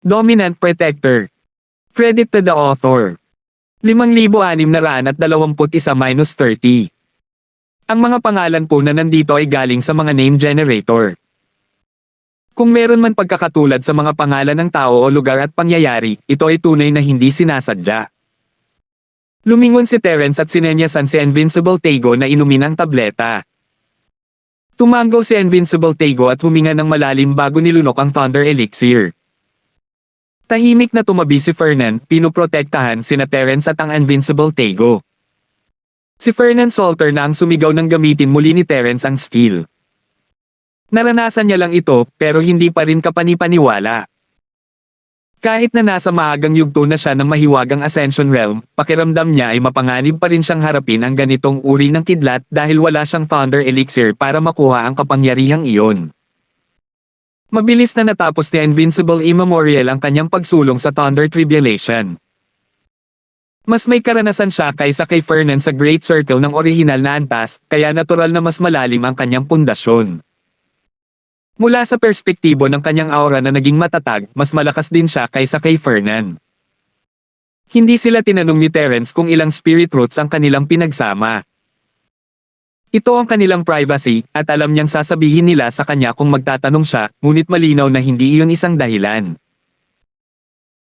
Dominant Protector. Credit to the author. 5,621-30. Ang mga pangalan po na nandito ay galing sa mga name generator. Kung meron man pagkakatulad sa mga pangalan ng tao o lugar at pangyayari, ito ay tunay na hindi sinasadya. Lumingon si Terence at sinenyasan si Invincible Tago na inumin ang tableta. Tumanggaw si Invincible Tago at huminga ng malalim bago nilunok ang Thunder Elixir. Tahimik na tumabi si Fernan, pinuprotektahan sina Terence at ang Invincible Tago. Si Fernan Salter na ang sumigaw ng gamitin muli ni Terence ang skill. Naranasan niya lang ito, pero hindi pa rin kapanipaniwala. Kahit na nasa maagang yugto na siya ng mahiwagang Ascension Realm, pakiramdam niya ay mapanganib pa rin siyang harapin ang ganitong uri ng kidlat dahil wala siyang Thunder Elixir para makuha ang kapangyarihang iyon. Mabilis na natapos ni Invincible Immemorial ang kanyang pagsulong sa Thunder Tribulation. Mas may karanasan siya kaysa kay Fernan sa Great Circle ng orihinal na antas, kaya natural na mas malalim ang kanyang pundasyon. Mula sa perspektibo ng kanyang aura na naging matatag, mas malakas din siya kaysa kay Fernan. Hindi sila tinanong ni Terence kung ilang spirit roots ang kanilang pinagsama. Ito ang kanilang privacy, at alam niyang sasabihin nila sa kanya kung magtatanong siya, ngunit malinaw na hindi iyon isang dahilan.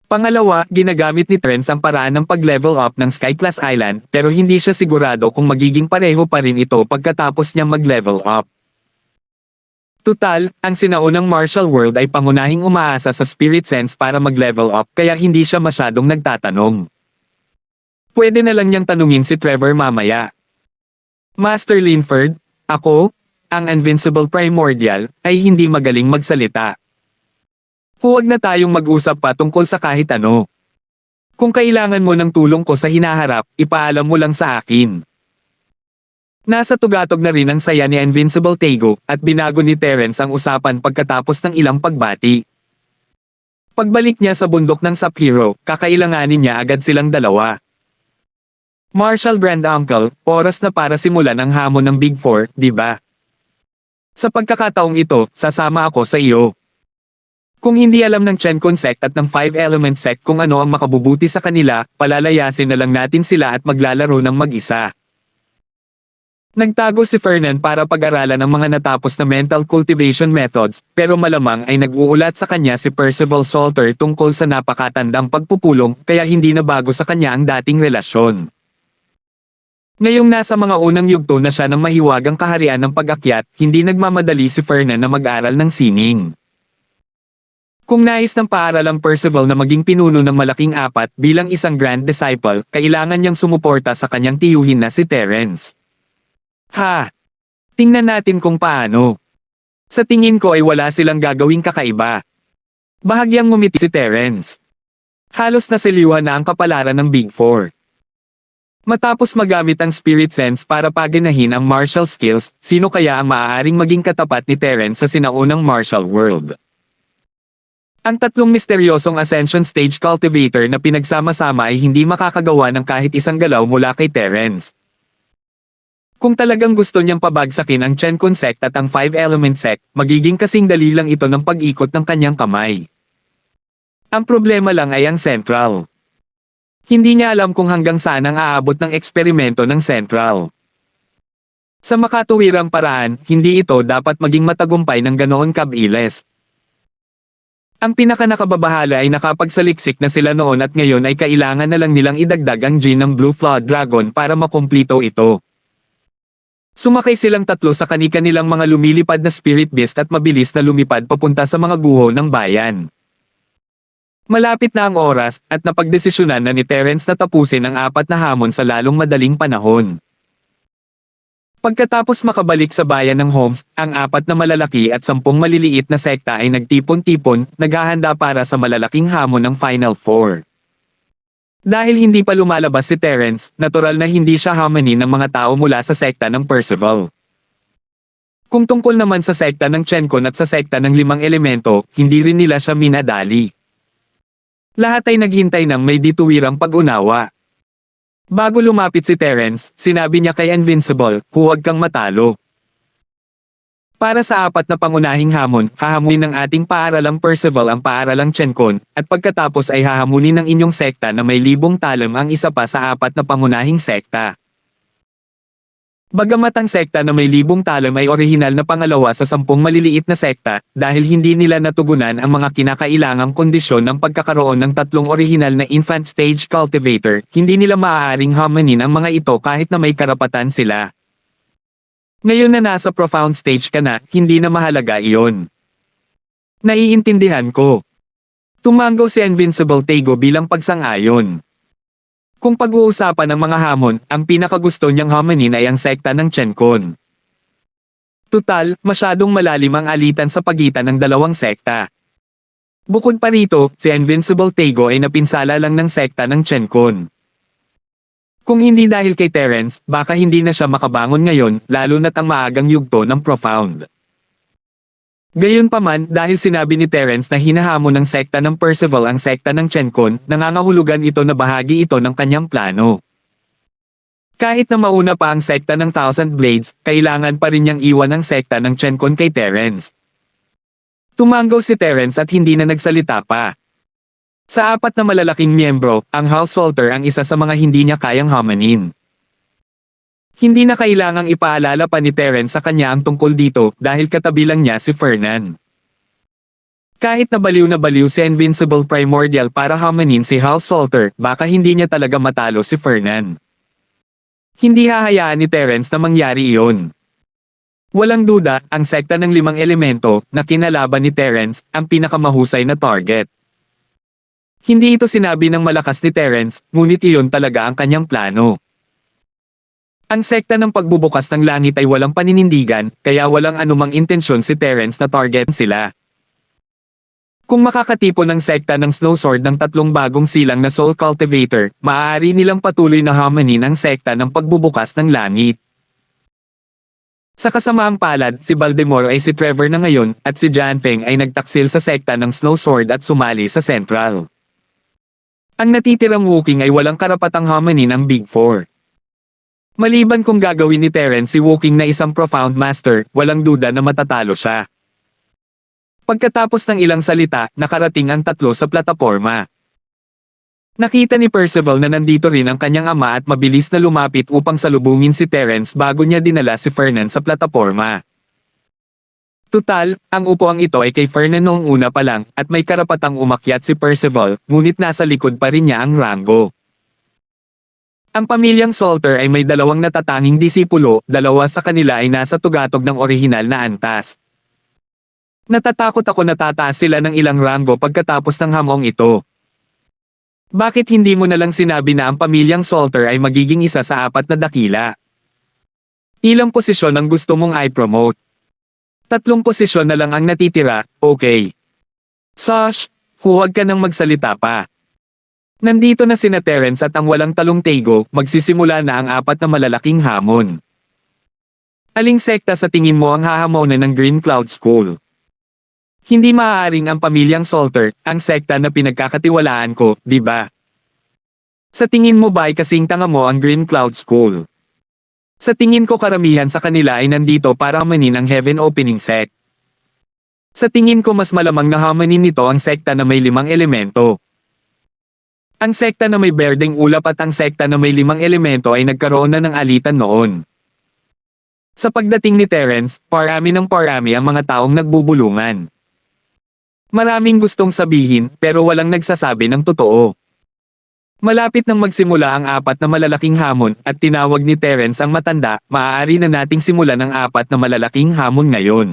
Pangalawa, ginagamit ni Terence ang paraan ng pag-level up ng Sky-class Island, pero hindi siya sigurado kung magiging pareho pa rin ito pagkatapos niyang mag-level up. Tutal, ang sinaunang Martial World ay pangunahing umaasa sa Spirit Sense para mag-level up kaya hindi siya masyadong nagtatanong. Pwede na lang niyang tanungin si Trevor mamaya. Master Linford, ako, ang Invincible Primordial, ay hindi magaling magsalita. Huwag na tayong mag-usap pa tungkol sa kahit ano. Kung kailangan mo ng tulong ko sa hinaharap, ipaalam mo lang sa akin. Nasa tugatog na rin ang saya ni Invincible Tago, at binago ni Terence ang usapan pagkatapos ng ilang pagbati. Pagbalik niya sa bundok ng Sub-Hero, kakailanganin niya agad silang dalawa. Marshall Granduncle, oras na para simulan ang hamon ng Big Four, di ba? Sa pagkakataong ito, sasama ako sa iyo. Kung hindi alam ng Chenkon Sect at ng Five Element Sect kung ano ang makabubuti sa kanila, palalayasin na lang natin sila at maglalaro ng mag-isa. Nagtago si Fernan para pag-aralan ang mga natapos na mental cultivation methods, pero malamang ay nag-uulat sa kanya si Percival Salter tungkol sa napakatandang pagpupulong kaya hindi na bago sa kanya ang dating relasyon. Ngayong nasa mga unang yugto na siya ng mahiwagang kaharian ng pag-akyat, hindi nagmamadali si Fernan na mag-aral ng sining. Kung nais ng paaralang Percival na maging pinuno ng malaking apat bilang isang Grand Disciple, kailangan niyang sumuporta sa kanyang tiyuhin na si Terence. Tingnan natin kung paano. Sa tingin ko ay wala silang gagawing kakaiba. Bahagyang ngumiti si Terence. Halos nasiliwan na ang kapalaran ng Big Four. Matapos magamit ang Spirit Sense para paganahin ang martial skills, sino kaya ang maaaring maging katapat ni Terence sa sinaunang martial world? Ang tatlong misteryosong Ascension Stage Cultivator na pinagsama-sama ay hindi makakagawa ng kahit isang galaw mula kay Terence. Kung talagang gusto niyang pabagsakin ang Chenkon Sect at ang Five Element Sect, magiging kasing dali lang ito ng pag-ikot ng kanyang kamay. Ang problema lang ay ang Central. Hindi niya alam kung hanggang saan ang aabot ng eksperimento ng Central. Sa makatuwirang paraan, hindi ito dapat maging matagumpay ng ganoon kabilis. Ang pinakanakababahala ay nakapagsaliksik na sila noon at ngayon ay kailangan na lang nilang idagdag ang gene ng Blue Flood Dragon para makumplito ito. Sumakay silang tatlo sa kani-kanilang mga lumilipad na spirit beast at mabilis na lumipad papunta sa mga guho ng bayan. Malapit na ang oras, at napagdesisyonan na ni Terence na tapusin ang apat na hamon sa lalong madaling panahon. Pagkatapos makabalik sa bayan ng Homs, ang apat na malalaki at 10 maliliit na sekta ay nagtipon-tipon, naghahanda para sa malalaking hamon ng Final Four. Dahil hindi pa lumalabas si Terence, natural na hindi siya hamanin ng mga tao mula sa sekta ng Percival. Kung tungkol naman sa sekta ng Chenkon at sa sekta ng 5 elemento, hindi rin nila siya minadali. Lahat ay naghintay ng may dituwirang pag-unawa. Bago lumapit si Terence, sinabi niya kay Invincible, huwag kang matalo. Para sa apat na pangunahing hamon, hahamunin ng ating paaralang Percival ang paaralang Chencon, at pagkatapos ay hahamunin ng inyong sekta na may libong talam ang isa pa sa apat na pangunahing sekta. Bagamat ang sekta na may libong talam ay orihinal na pangalawa sa 10 maliliit na sekta, dahil hindi nila natugunan ang mga kinakailangang kondisyon ng pagkakaroon ng 3 orihinal na infant stage cultivator, hindi nila maaaring hamunin ang mga ito kahit na may karapatan sila. Ngayon na nasa profound stage ka na, hindi na mahalaga iyon. Naiintindihan ko. Tumango si Invincible Tego bilang pagsang-ayon. Kung pag-uusapan ng mga hamon, ang pinakagusto niyang hamunin ay ang sekta ng Chencon. Tutal, masyadong malalim ang alitan sa pagitan ng dalawang sekta. Bukod pa rito, si Invincible Tego ay napinsala lang ng sekta ng Chencon. Kung hindi dahil kay Terence, baka hindi na siya makabangon ngayon, lalo na't ang maagang yugto ng Profound. Gayunpaman, dahil sinabi ni Terence na hinahamon ng sekta ng Percival ang sekta ng Chencon, nangangahulugan ito na bahagi ito ng kanyang plano. Kahit na mauna pa ang sekta ng Thousand Blades, kailangan pa rin niyang iwan ang sekta ng Chencon kay Terence. Tumango si Terence at hindi na nagsalita pa. Sa apat na malalaking miyembro, ang Householder ang isa sa mga hindi niya kayang hamunin. Hindi na kailangang ipaalala pa ni Terence sa kanya ang tungkol dito dahil katabi lang niya si Fernan. Kahit na baliw si Invincible Primordial para hamunin si Householder, baka hindi niya talaga matalo si Fernan. Hindi hahayaan ni Terence na mangyari iyon. Walang duda, ang sekta ng 5 elemento na kinalaban ni Terence ang pinakamahusay na target. Hindi ito sinabi ng malakas ni Terence, ngunit iyon talaga ang kanyang plano. Ang sekta ng pagbubukas ng langit ay walang paninindigan, kaya walang anumang intensyon si Terence na target sila. Kung makakatipon ng sekta ng Snowsword ng 3 bagong silang na Soul Cultivator, maaari nilang patuloy na hamunin ang sekta ng pagbubukas ng langit. Sa kasamaang palad, si Baltimore ay si Trevor na ngayon, at si Janfeng ay nagtaksil sa sekta ng Snowsword at sumali sa Central. Ang natitirang Wookiee ay walang karapatang hamunin ang Big Four. Maliban kung gagawin ni Terence si Wookiee na isang Profound Master, walang duda na matatalo siya. Pagkatapos ng ilang salita, nakarating ang 3 sa plataporma. Nakita ni Percival na nandito rin ang kanyang ama at mabilis na lumapit upang salubungin si Terence bago niya dinala si Fernan sa plataporma. Tutal, ang upuang ito ay kay Fernan noong una pa lang at may karapatang umakyat si Percival, ngunit nasa likod pa rin niya ang Rango. Ang pamilyang Salter ay may 2 natatanging disipulo, 2 sa kanila ay nasa tugatog ng orihinal na antas. Natatakot ako na tataas sila ng ilang rango pagkatapos ng hamong ito. Bakit hindi mo na lang sinabi na ang pamilyang Salter ay magiging isa sa 4 na dakila? Ilang posisyon ang gusto mong i-promote? 3 posisyon na lang ang natitira, okay. Sash, huwag ka nang magsalita pa. Nandito na sina Terence at ang walang talong Tego, magsisimula na ang 4 na malalaking hamon. Aling sekta sa tingin mo ang hahamonan ng Green Cloud School? Hindi maaaring ang pamilyang Salter, ang sekta na pinagkakatiwalaan ko, di ba? Sa tingin mo ba ay kasing tanga mo ang Green Cloud School? Sa tingin ko karamihan sa kanila ay nandito para hamunin ang Heaven Opening Sect. Sa tingin ko mas malamang na hamunin nito ang sekta na may 5 elemento. Ang sekta na may berdeng ulap at ang sekta na may 5 elemento ay nagkaroon na ng alitan noon. Sa pagdating ni Terence, parami ang mga taong nagbubulungan. Maraming gustong sabihin pero walang nagsasabi ng totoo. Malapit nang magsimula ang 4 na malalaking hamon at tinawag ni Terence ang matanda, maaari na nating simulan ang 4 na malalaking hamon ngayon.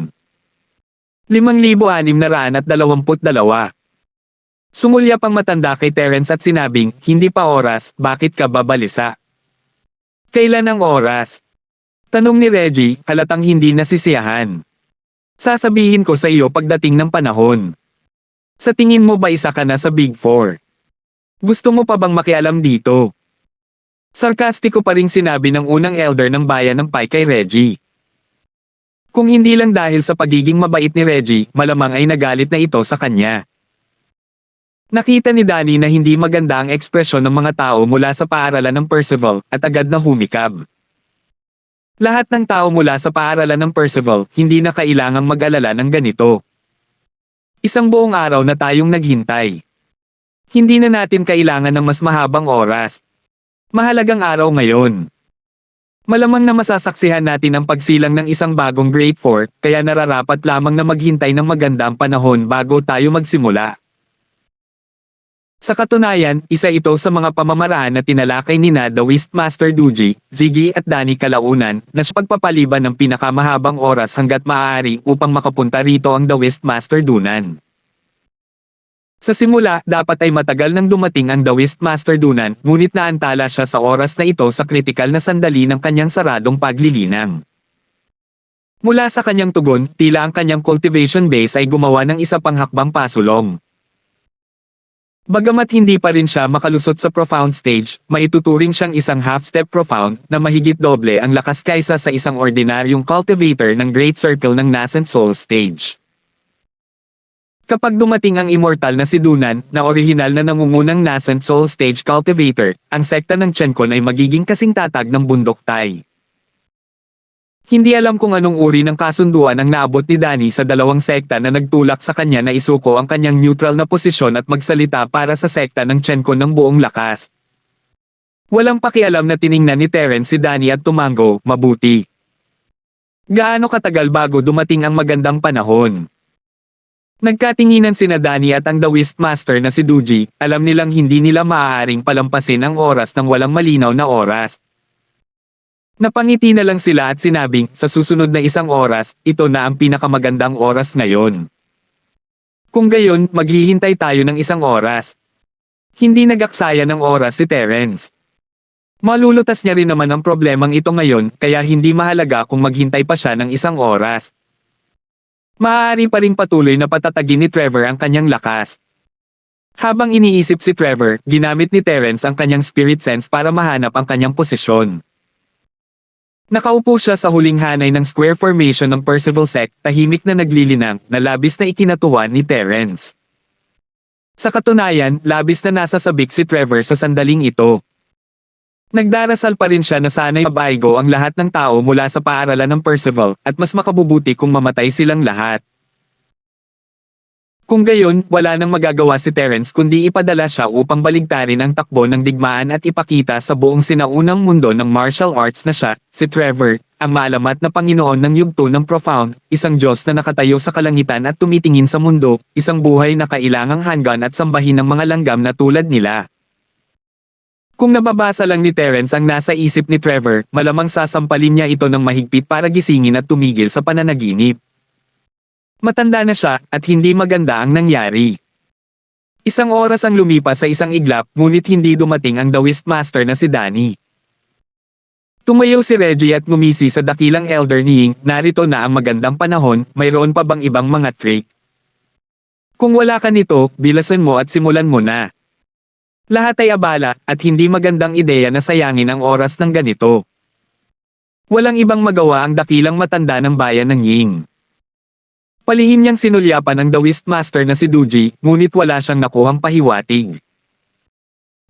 5,622. Sumulyap ang matanda kay Terence at sinabing, hindi pa oras, bakit ka babalisa? Kailan ang oras? Tanong ni Reggie, halatang hindi nasisiyahan. Sasabihin ko sa iyo pagdating ng panahon. Sa tingin mo ba isa ka na sa Big Four? Gusto mo pa bang makialam dito? Sarkastiko pa ring sinabi ng unang elder ng bayan ng Pai kay Reggie. Kung hindi lang dahil sa pagiging mabait ni Reggie, malamang ay nagalit na ito sa kanya. Nakita ni Danny na hindi maganda ang ekspresyon ng mga tao mula sa paaralan ng Percival, at agad na humikab. Lahat ng tao mula sa paaralan ng Percival, hindi na kailangang mag-alala ng ganito. Isang buong araw na tayong naghintay. Hindi na natin kailangan ng mas mahabang oras. Mahalagang araw ngayon. Malamang na masasaksihan natin ang pagsilang ng isang bagong Great Fort, kaya nararapat lamang na maghintay ng magandang panahon bago tayo magsimula. Sa katunayan, isa ito sa mga pamamaraan na tinalakay nina The Wistmaster Duji, Ziggy at Danny kalaunan, na sa pagpapaliban ng pinakamahabang oras hanggat maaari upang makapunta rito ang The Wistmaster Dunan. Sa simula, dapat ay matagal nang dumating ang The Wistmaster Dunan, ngunit naantala siya sa oras na ito sa kritikal na sandali ng kanyang saradong paglilinang. Mula sa kanyang tugon, tila ang kanyang cultivation base ay gumawa ng isa pang hakbang pasulong. Bagamat hindi pa rin siya makalusot sa profound stage, maituturing siyang isang half-step profound na mahigit doble ang lakas kaysa sa isang ordinaryong cultivator ng Great Circle ng Nascent Soul stage. Kapag dumating ang immortal na si Dunan, na orihinal na nangungunang Nascent Soul Stage Cultivator, ang sekta ng Chenkon ay magiging kasing tatag ng bundok tay. Hindi alam kung anong uri ng kasunduan ang naabot ni Danny sa dalawang sekta na nagtulak sa kanya na isuko ang kanyang neutral na posisyon at magsalita para sa sekta ng Chenkon ng buong lakas. Walang pakialam na tiningnan ni Terence si Danny at tumango, mabuti. Gaano katagal bago dumating ang magandang panahon? Nagkatinginan sina Danny at ang The Wistmaster na si Duji, alam nilang hindi nila maaaring palampasin ang oras ng walang malinaw na oras. Napangiti na lang sila at sinabing, sa susunod na isang oras, ito na ang pinakamagandang oras ngayon. Kung gayon, maghihintay tayo ng isang oras. Hindi nagaksaya ng oras si Terence. Malulutas niya rin naman ang problemang ito ngayon, kaya hindi mahalaga kung maghintay pa siya ng isang oras. Maaari pa ring patuloy na patatagin ni Trevor ang kanyang lakas. Habang iniisip si Trevor, ginamit ni Terence ang kanyang spirit sense para mahanap ang kanyang posisyon. Nakaupo siya sa huling hanay ng square formation ng Percival Sect, tahimik na naglilinang, na labis na ikinatuwa ni Terence. Sa katunayan, labis na nasasabik si Trevor sa sandaling ito. Nagdarasal pa rin siya na sana'y mabaigo ang lahat ng tao mula sa paaralan ng Percival, at mas makabubuti kung mamatay silang lahat. Kung gayon, wala nang magagawa si Terence kundi ipadala siya upang baligtarin ang takbo ng digmaan at ipakita sa buong sinaunang mundo ng martial arts na siya, si Trevor, ang maalamat na Panginoon ng yugto ng profound, isang Diyos na nakatayo sa kalangitan at tumitingin sa mundo, isang buhay na kailangang hanggan at sambahin ng mga langgam na tulad nila. Kung nababasa lang ni Terence ang nasa isip ni Trevor, malamang sasampalin niya ito ng mahigpit para gisingin at tumigil sa pananaginip. Matanda na siya, at hindi maganda ang nangyari. Isang oras ang lumipas sa isang iglap, ngunit hindi dumating ang The Wistmaster na si Danny. Tumayo si Reggie at ngumisi sa dakilang elder ni Ying, narito na ang magandang panahon, mayroon pa bang ibang mga trick? Kung wala ka nito, bilasan mo at simulan mo na. Lahat ay abala, at hindi magandang ideya na sayangin ang oras ng ganito. Walang ibang magawa ang dakilang matanda ng bayan ng Ying. Palihim niyang sinulyapan ang The Wistmaster na si Duji, ngunit wala siyang nakuhang pahiwatig.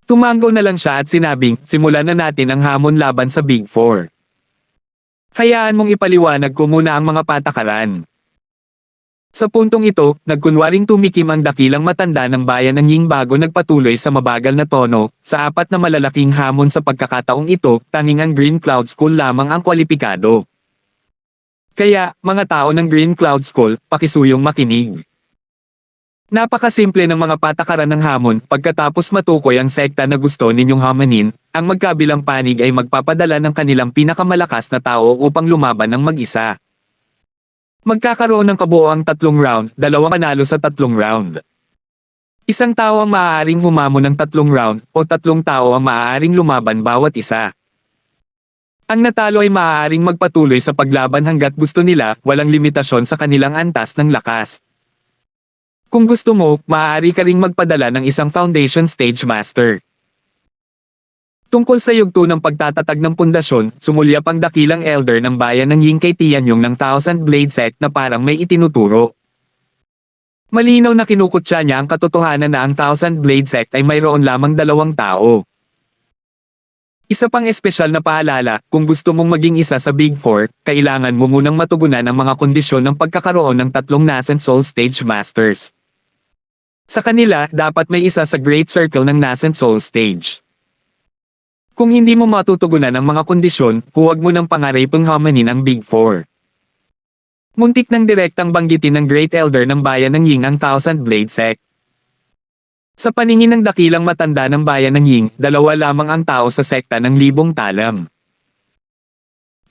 Tumango na lang siya at sinabing, simulan na natin ang hamon laban sa Big Four. Hayaan mong ipaliwanag ko muna ang mga patakaran. Sa puntong ito, nagkunwaring tumikim ang dakilang matanda ng bayan ng Ying bago nagpatuloy sa mabagal na tono, sa apat na malalaking hamon sa pagkakataong ito, tanging ang Green Cloud School lamang ang kwalipikado. Kaya, mga tao ng Green Cloud School, pakisuyong makinig. Napakasimple ng mga patakaran ng hamon, pagkatapos matukoy ang sekta na gusto ninyong hamanin, ang magkabilang panig ay magpapadala ng kanilang pinakamalakas na tao upang lumaban ng mag-isa. Magkakaroon ng kabuoang 3 round, 2 manalo sa 3 round. Isang tao ang maaaring humamon ng 3 round, o 3 tao ang maaaring lumaban bawat isa. Ang natalo ay maaaring magpatuloy sa paglaban hanggat gusto nila, walang limitasyon sa kanilang antas ng lakas. Kung gusto mo, maaari ka ring magpadala ng isang Foundation Stage Master. Tungkol sa yugto ng pagtatatag ng pundasyon, sumulyap ang dakilang elder ng bayan ng Ying kay Tianyong ng Thousand Blade Sect na parang may itinuturo. Malinaw na kinukutya niya ang katotohanan na ang Thousand Blade Sect ay mayroon lamang 2 tao. Isa pang espesyal na paalala, kung gusto mong maging isa sa Big Four, kailangan mo munang matugunan ang mga kondisyon ng pagkakaroon ng tatlong Nascent Soul Stage Masters. Sa kanila, dapat may isa sa Great Circle ng Nascent Soul Stage. Kung hindi mo matutugunan ang mga kondisyon, huwag mo nang pangaraping hamanin ang Big Four. Muntik nang direktang banggitin ng Great Elder ng bayan ng Ying ang Thousand Blade Sect. Sa paningin ng dakilang matanda ng bayan ng Ying, dalawa lamang ang tao sa sekta ng Libong Talam.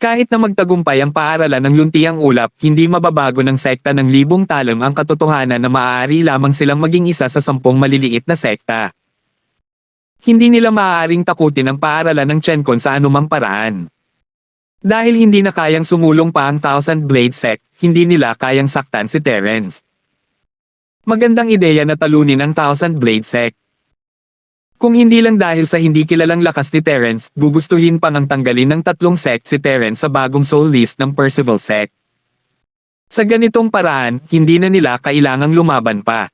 Kahit na magtagumpay ang paaralan ng Luntiang Ulap, hindi mababago ng sekta ng Libong Talam ang katotohanan na maaari lamang silang maging isa sa 10 maliliit na sekta. Hindi nila maaaring takutin ang paaralan ng Chenkon sa anumang paraan. Dahil hindi na kayang sumulong pa ang Thousand Blade Sect, hindi nila kayang saktan si Terence. Magandang ideya na talunin ang Thousand Blade Sect. Kung hindi lang dahil sa hindi kilalang lakas ni Terence, gugustuhin pang ang tanggalin ng tatlong sect si Terence sa bagong soul list ng Percival Sect. Sa ganitong paraan, hindi na nila kailangang lumaban pa.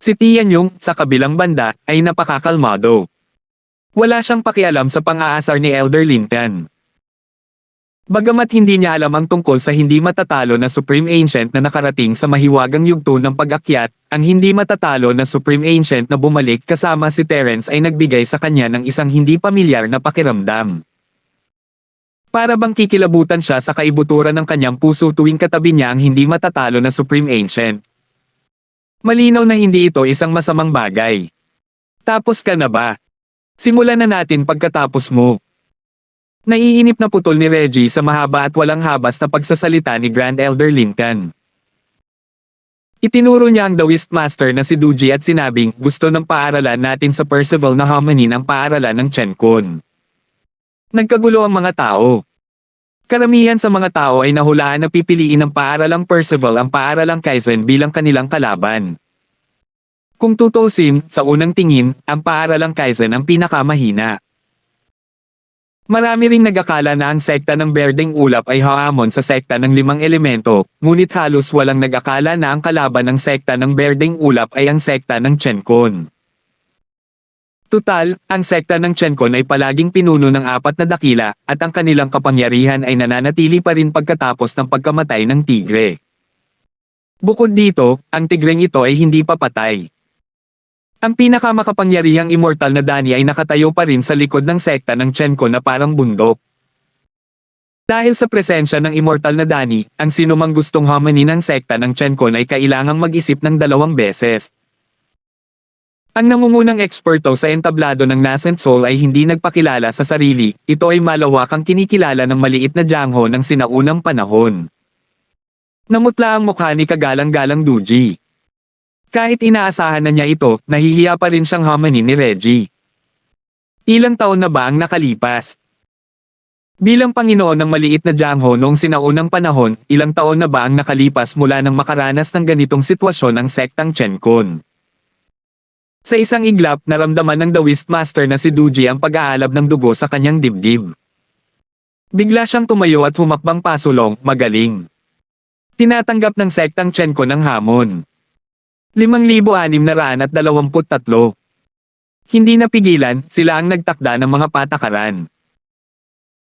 Si Tian Yung, sa kabilang banda, ay napakakalmado. Wala siyang pakialam sa pang-aasar ni Elder Linton. Bagamat hindi niya alam ang tungkol sa hindi matatalo na Supreme Ancient na nakarating sa mahiwagang yugto ng pag-akyat, ang hindi matatalo na Supreme Ancient na bumalik kasama si Terence ay nagbigay sa kanya ng isang hindi pamilyar na pakiramdam. Para bang kikilabutan siya sa kaibuturan ng kanyang puso tuwing katabi niya ang hindi matatalo na Supreme Ancient. Malinaw na hindi ito isang masamang bagay. Tapos ka na ba? Simulan na natin pagkatapos mo. Naiinip na putol ni Reggie sa mahaba at walang habas na pagsasalita ni Grand Elder Linton. Itinuro niya ang Daoist Master na si Duji at sinabing, gusto ng paaralan natin sa Percival na hamanin ang paaralan ng Chenkon. Nagkagulo ang mga tao. Karamihan sa mga tao ay nahulaan na pipiliin ng paaralang Percival ang paaralang Kaizen bilang kanilang kalaban. Kung tutuusin, sa unang tingin, ang paaralang Kaizen ang pinakamahina. Marami ring nag-akala na ang sekta ng Berdeng Ulap ay haamon sa sekta ng 5 elemento, ngunit halos walang nag-akala na ang kalaban ng sekta ng Berdeng Ulap ay ang sekta ng Chenkon. Tutal, ang sekta ng Chenkon ay palaging pinuno ng 4 na dakila, at ang kanilang kapangyarihan ay nananatili pa rin pagkatapos ng pagkamatay ng tigre. Bukod dito, ang tigreng ito ay hindi papatay. Ang pinakamakapangyarihang immortal na Dani ay nakatayo pa rin sa likod ng sekta ng Chenkon na parang bundok. Dahil sa presensya ng immortal na Dani, ang sinumang gustong hamanin ng sekta ng Chenkon ay kailangang mag-isip ng 2 beses. Ang nangungunang eksperto sa entablado ng Nascent Soul ay hindi nagpakilala sa sarili, ito ay malawakang kinikilala ng maliit na Jiangho ng sinaunang panahon. Namutla ang mukha ni kagalang-galang Duji. Kahit inaasahan na niya ito, nahihiya pa rin siyang hamanin ni Reggie. Ilang taon na ba ang nakalipas? Bilang Panginoon ng maliit na Jiangho noong sinaunang panahon, ilang taon na ba ang nakalipas mula nang makaranas ng ganitong sitwasyon ang sektang Chenkon? Sa isang iglap, naramdaman ng Daoist Master na si Duji ang pag-aalab ng dugo sa kanyang dibdib. Bigla siyang tumayo at humakbang pasulong, magaling. Tinatanggap ng sektang Chenkon ang hamon. 5,623. Hindi napigilan, sila ang nagtakda ng mga patakaran.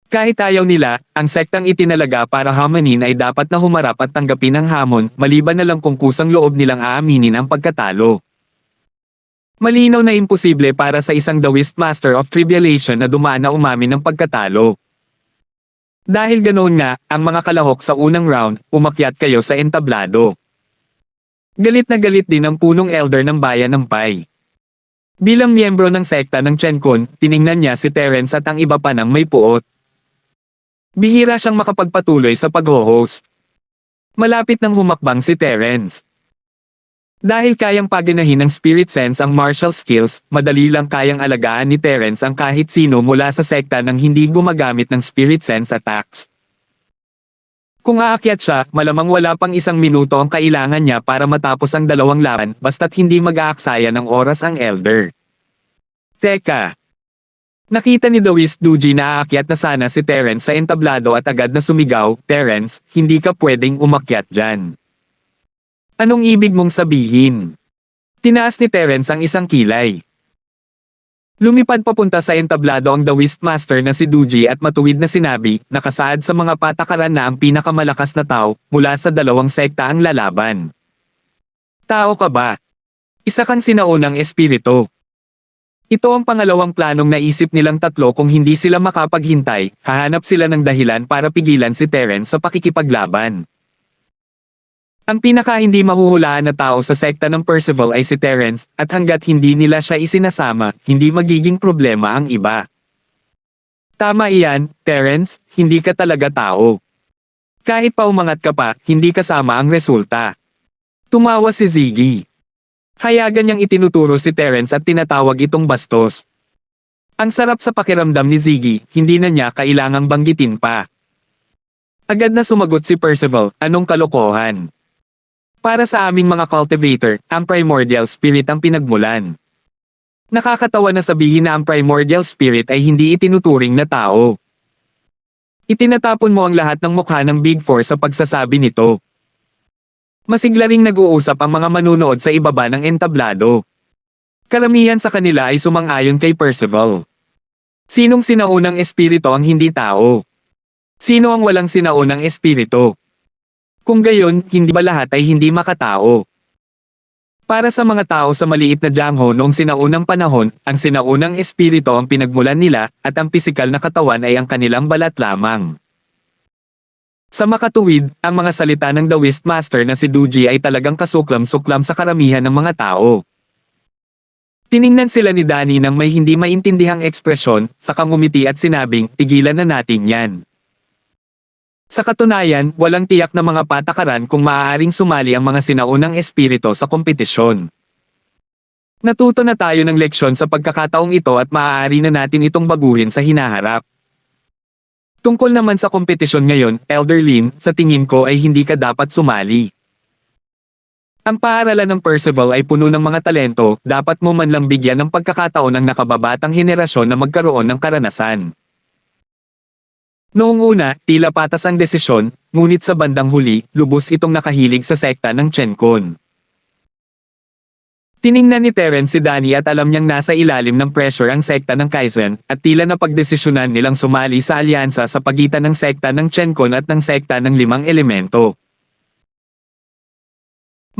Kahit ayaw nila, ang sektang itinalaga para hamanin ay dapat na humarap at tanggapin ang hamon, maliban na lang kung kusang loob nilang aaminin ang pagkatalo. Malinaw na imposible para sa isang Daoist Master of Tribulation na dumaan na umamin ng pagkatalo. Dahil ganoon nga, ang mga kalahok sa unang round, umakyat kayo sa entablado. Galit na galit din ang punong elder ng bayan ng Pai. Bilang miyembro ng sekta ng Chenkon, tiningnan niya si Terence at ang iba pa ng may puot. Bihira siyang makapagpatuloy sa pag-host. Malapit nang humakbang si Terence. Dahil kayang paginahin ng spirit sense ang martial skills, madali lang kayang alagaan ni Terence ang kahit sino mula sa sekta nang hindi gumagamit ng spirit sense attacks. Kung aakyat siya, malamang wala pang 1 minuto ang kailangan niya para matapos ang 2 laban, basta't hindi mag-aaksaya ng oras ang elder. Teka! Nakita ni Daoist Duji na aakyat na sana si Terence sa entablado at agad na sumigaw, Terence, hindi ka pwedeng umakyat dyan. Anong ibig mong sabihin? Tinaas ni Terence ang isang kilay. Lumipad papunta sa entablado ang The Wistmaster na si Duji at matuwid na sinabi, nakasaad sa mga patakaran na ang pinakamalakas na tao, mula sa dalawang sekta ang lalaban. Tao ka ba? Isa kang sinaunang espiritu. Ito ang pangalawang planong naisip nilang tatlo kung hindi sila makapaghintay, hahanap sila ng dahilan para pigilan si Terence sa pakikipaglaban. Ang pinaka hindi mahuhulaan na tao sa sekta ng Percival ay si Terence, at hanggat hindi nila siya isinasama, hindi magiging problema ang iba. Tama iyan, Terence, hindi ka talaga tao. Kahit pa umangat ka pa, hindi kasama ang resulta. Tumawa si Ziggy. Hayagan niyang itinuturo si Terence at tinatawag itong bastos. Ang sarap sa pakiramdam ni Ziggy, hindi na niya kailangang banggitin pa. Agad na sumagot si Percival, anong kalokohan? Para sa aming mga cultivator, ang primordial spirit ang pinagmulan. Nakakatawa na sabihin na ang primordial spirit ay hindi itinuturing na tao. Itinatapon mo ang lahat ng mukha ng Big Four sa pagsasabi nito. Masigla ring nag-uusap ang mga manunood sa ibaba ng entablado. Karamihan sa kanila ay sumang-ayon kay Percival. Sinong sinaunang espiritu ang hindi tao? Sino ang walang sinaunang espiritu? Kung gayon, hindi ba lahat ay hindi makatao? Para sa mga tao sa maliit na Jiangho noong sinaunang panahon, ang sinaunang espiritu ang pinagmulan nila, at ang pisikal na katawan ay ang kanilang balat lamang. Sa makatuwid, ang mga salita ng The Wistmaster na si Duji ay talagang kasuklam-suklam sa karamihan ng mga tao. Tiningnan sila ni Danny nang may hindi maintindihang ekspresyon, saka ngumiti at sinabing, tigilan na natin yan. Sa katunayan, walang tiyak na mga patakaran kung maaaring sumali ang mga sinaunang espiritu sa kompetisyon. Natuto na tayo ng leksyon sa pagkakataong ito at maaari na natin itong baguhin sa hinaharap. Tungkol naman sa kompetisyon ngayon, Elder Lin, sa tingin ko ay hindi ka dapat sumali. Ang paaralan ng Percival ay puno ng mga talento, dapat mo man lang bigyan ng pagkakataon ang nakababatang henerasyon na magkaroon ng karanasan. Noong una, tila patas ang desisyon, ngunit sa bandang huli, lubos itong nakahilig sa sekta ng Chen Kun. Tiningnan ni Terence si Danny at alam niyang nasa ilalim ng pressure ang sekta ng Kaizen, at tila napagdesisyonan nilang sumali sa alyansa sa pagitan ng sekta ng Chen Kun at ng sekta ng limang elemento.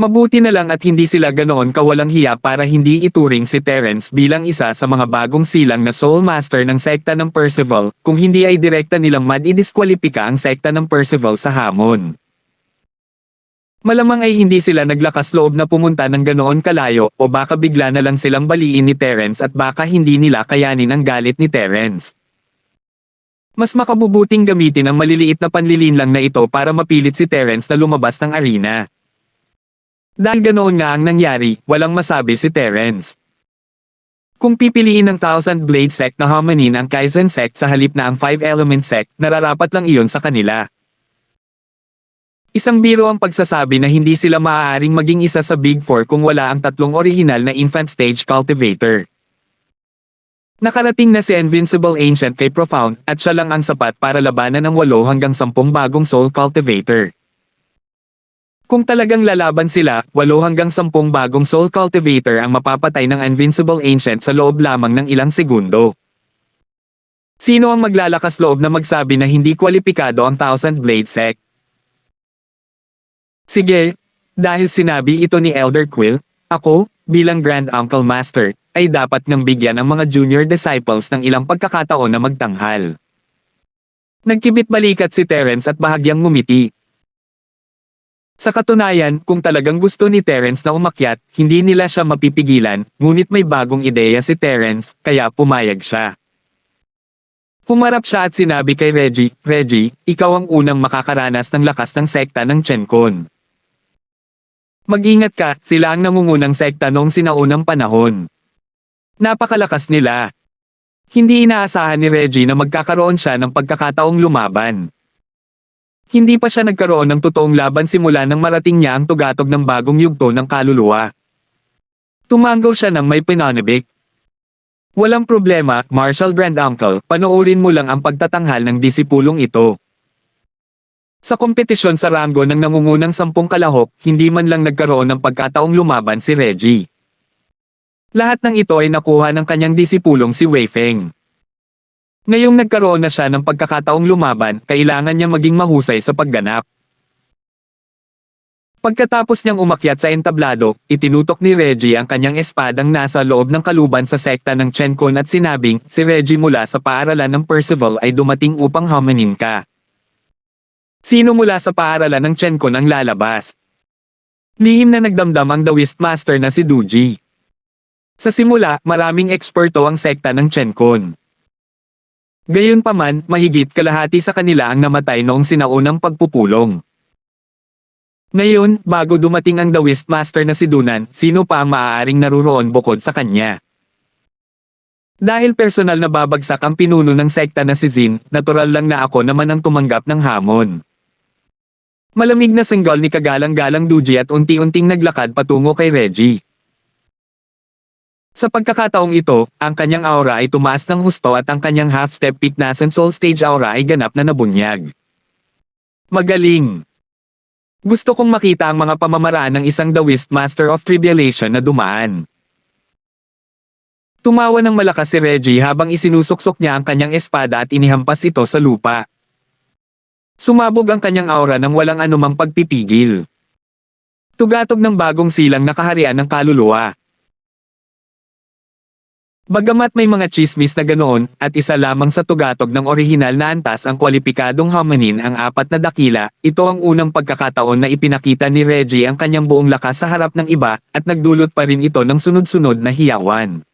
Mabuti na lang at hindi sila ganoon kawalang hiya para hindi ituring si Terence bilang isa sa mga bagong silang na Soul Master ng sekta ng Percival, kung hindi ay direkta nilang madidiskwalipika ang sekta ng Percival sa hamon. Malamang ay hindi sila naglakas loob na pumunta ng ganoon kalayo, o baka bigla na lang silang baliin ni Terence at baka hindi nila kayanin ang galit ni Terence. Mas makabubuting gamitin ang maliliit na panlilinlang na ito para mapilit si Terence na lumabas ng arena. Dahil ganoon nga ang nangyari, walang masabi si Terence. Kung pipiliin ng Thousand Blade Sect na homanin ang Kaizen Sect sa halip na ang Five Element Sect, nararapat lang iyon sa kanila. Isang biro ang pagsasabi na hindi sila maaaring maging isa sa Big Four kung wala ang tatlong orihinal na Infant Stage Cultivator. Nakarating na si Invincible Ancient kay Profound, at siya lang ang sapat para labanan ng 8 hanggang 10 bagong Soul Cultivator. Kung talagang lalaban sila, 8 hanggang 10 bagong Soul Cultivator ang mapapatay ng Invincible Ancient sa loob lamang ng ilang segundo. Sino ang maglalakas loob na magsabi na hindi kwalipikado ang Thousand Blade Sect? Sige, dahil sinabi ito ni Elder Quill, ako, bilang Grand Uncle Master, ay dapat ngang bigyan ang mga junior disciples ng ilang pagkakataon na magtanghal. Nagkibit balikat si Terence at bahagyang ngumiti. Sa katunayan, kung talagang gusto ni Terence na umakyat, hindi nila siya mapipigilan, ngunit may bagong ideya si Terence, kaya pumayag siya. Pumarap siya at sinabi kay Reggie, Reggie, ikaw ang unang makakaranas ng lakas ng sekta ng Chen Kun. Mag-ingat ka, sila ang nangungunang sekta noong sinaunang panahon. Napakalakas nila. Hindi inaasahan ni Reggie na magkakaroon siya ng pagkakataong lumaban. Hindi pa siya nagkaroon ng totoong laban simula nang marating niya ang tugatog ng bagong yugto ng kaluluwa. Tumanggaw siya ng may pinanibik. Walang problema, Marshal Grand Uncle, panoorin mo lang ang pagtatanghal ng disipulong ito. Sa kompetisyon sa ranggo ng nangungunang 10 kalahok, hindi man lang nagkaroon ng pagkataong lumaban si Reggie. Lahat ng ito ay nakuha ng kanyang disipulong si Wei Feng. Ngayong nagkaroon na siya ng pagkakataong lumaban, kailangan niya maging mahusay sa pagganap. Pagkatapos niyang umakyat sa entablado, itinutok ni Reggie ang kanyang espadang nasa loob ng kaluban sa sekta ng Chenkon at sinabing, si Reggie mula sa paaralan ng Percival ay dumating upang hamanin ka. Sino mula sa paaralan ng Chenkon ang lalabas? Lihim na nagdamdam ang Daoist Master na si Duji. Sa simula, maraming eksperto ang sekta ng Chenkon. Gayunpaman, mahigit kalahati sa kanila ang namatay noong sinaunang pagpupulong. Ngayon, bago dumating ang Daoist Master na si Dunan, sino pa ang maaaring naruroon bukod sa kanya? Dahil personal na babagsak ang pinuno ng sekta na si Zin, natural lang na ako naman ang tumanggap ng hamon. Malamig na sanggol ni kagalang-galang Duji at unti-unting naglakad patungo kay Reggie. Sa pagkakataong ito, ang kanyang aura ay tumaas ng husto at ang kanyang half-step Piknasan Soul Stage aura ay ganap na nabunyag. Magaling! Gusto kong makita ang mga pamamaraan ng isang Daoist Master of Tribulation na dumaan. Tumawa ng malakas si Reggie habang isinusuksok niya ang kanyang espada at inihampas ito sa lupa. Sumabog ang kanyang aura nang walang anumang pagpipigil. Tugatog ng bagong silang na kaharian ng kaluluwa. Bagamat may mga chismis na ganoon, at isa lamang sa tugatog ng orihinal na antas ang kwalipikadong hamanin ang apat na dakila, ito ang unang pagkakataon na ipinakita ni Reggie ang kanyang buong lakas sa harap ng iba, at nagdulot pa rin ito ng sunod-sunod na hiyawan.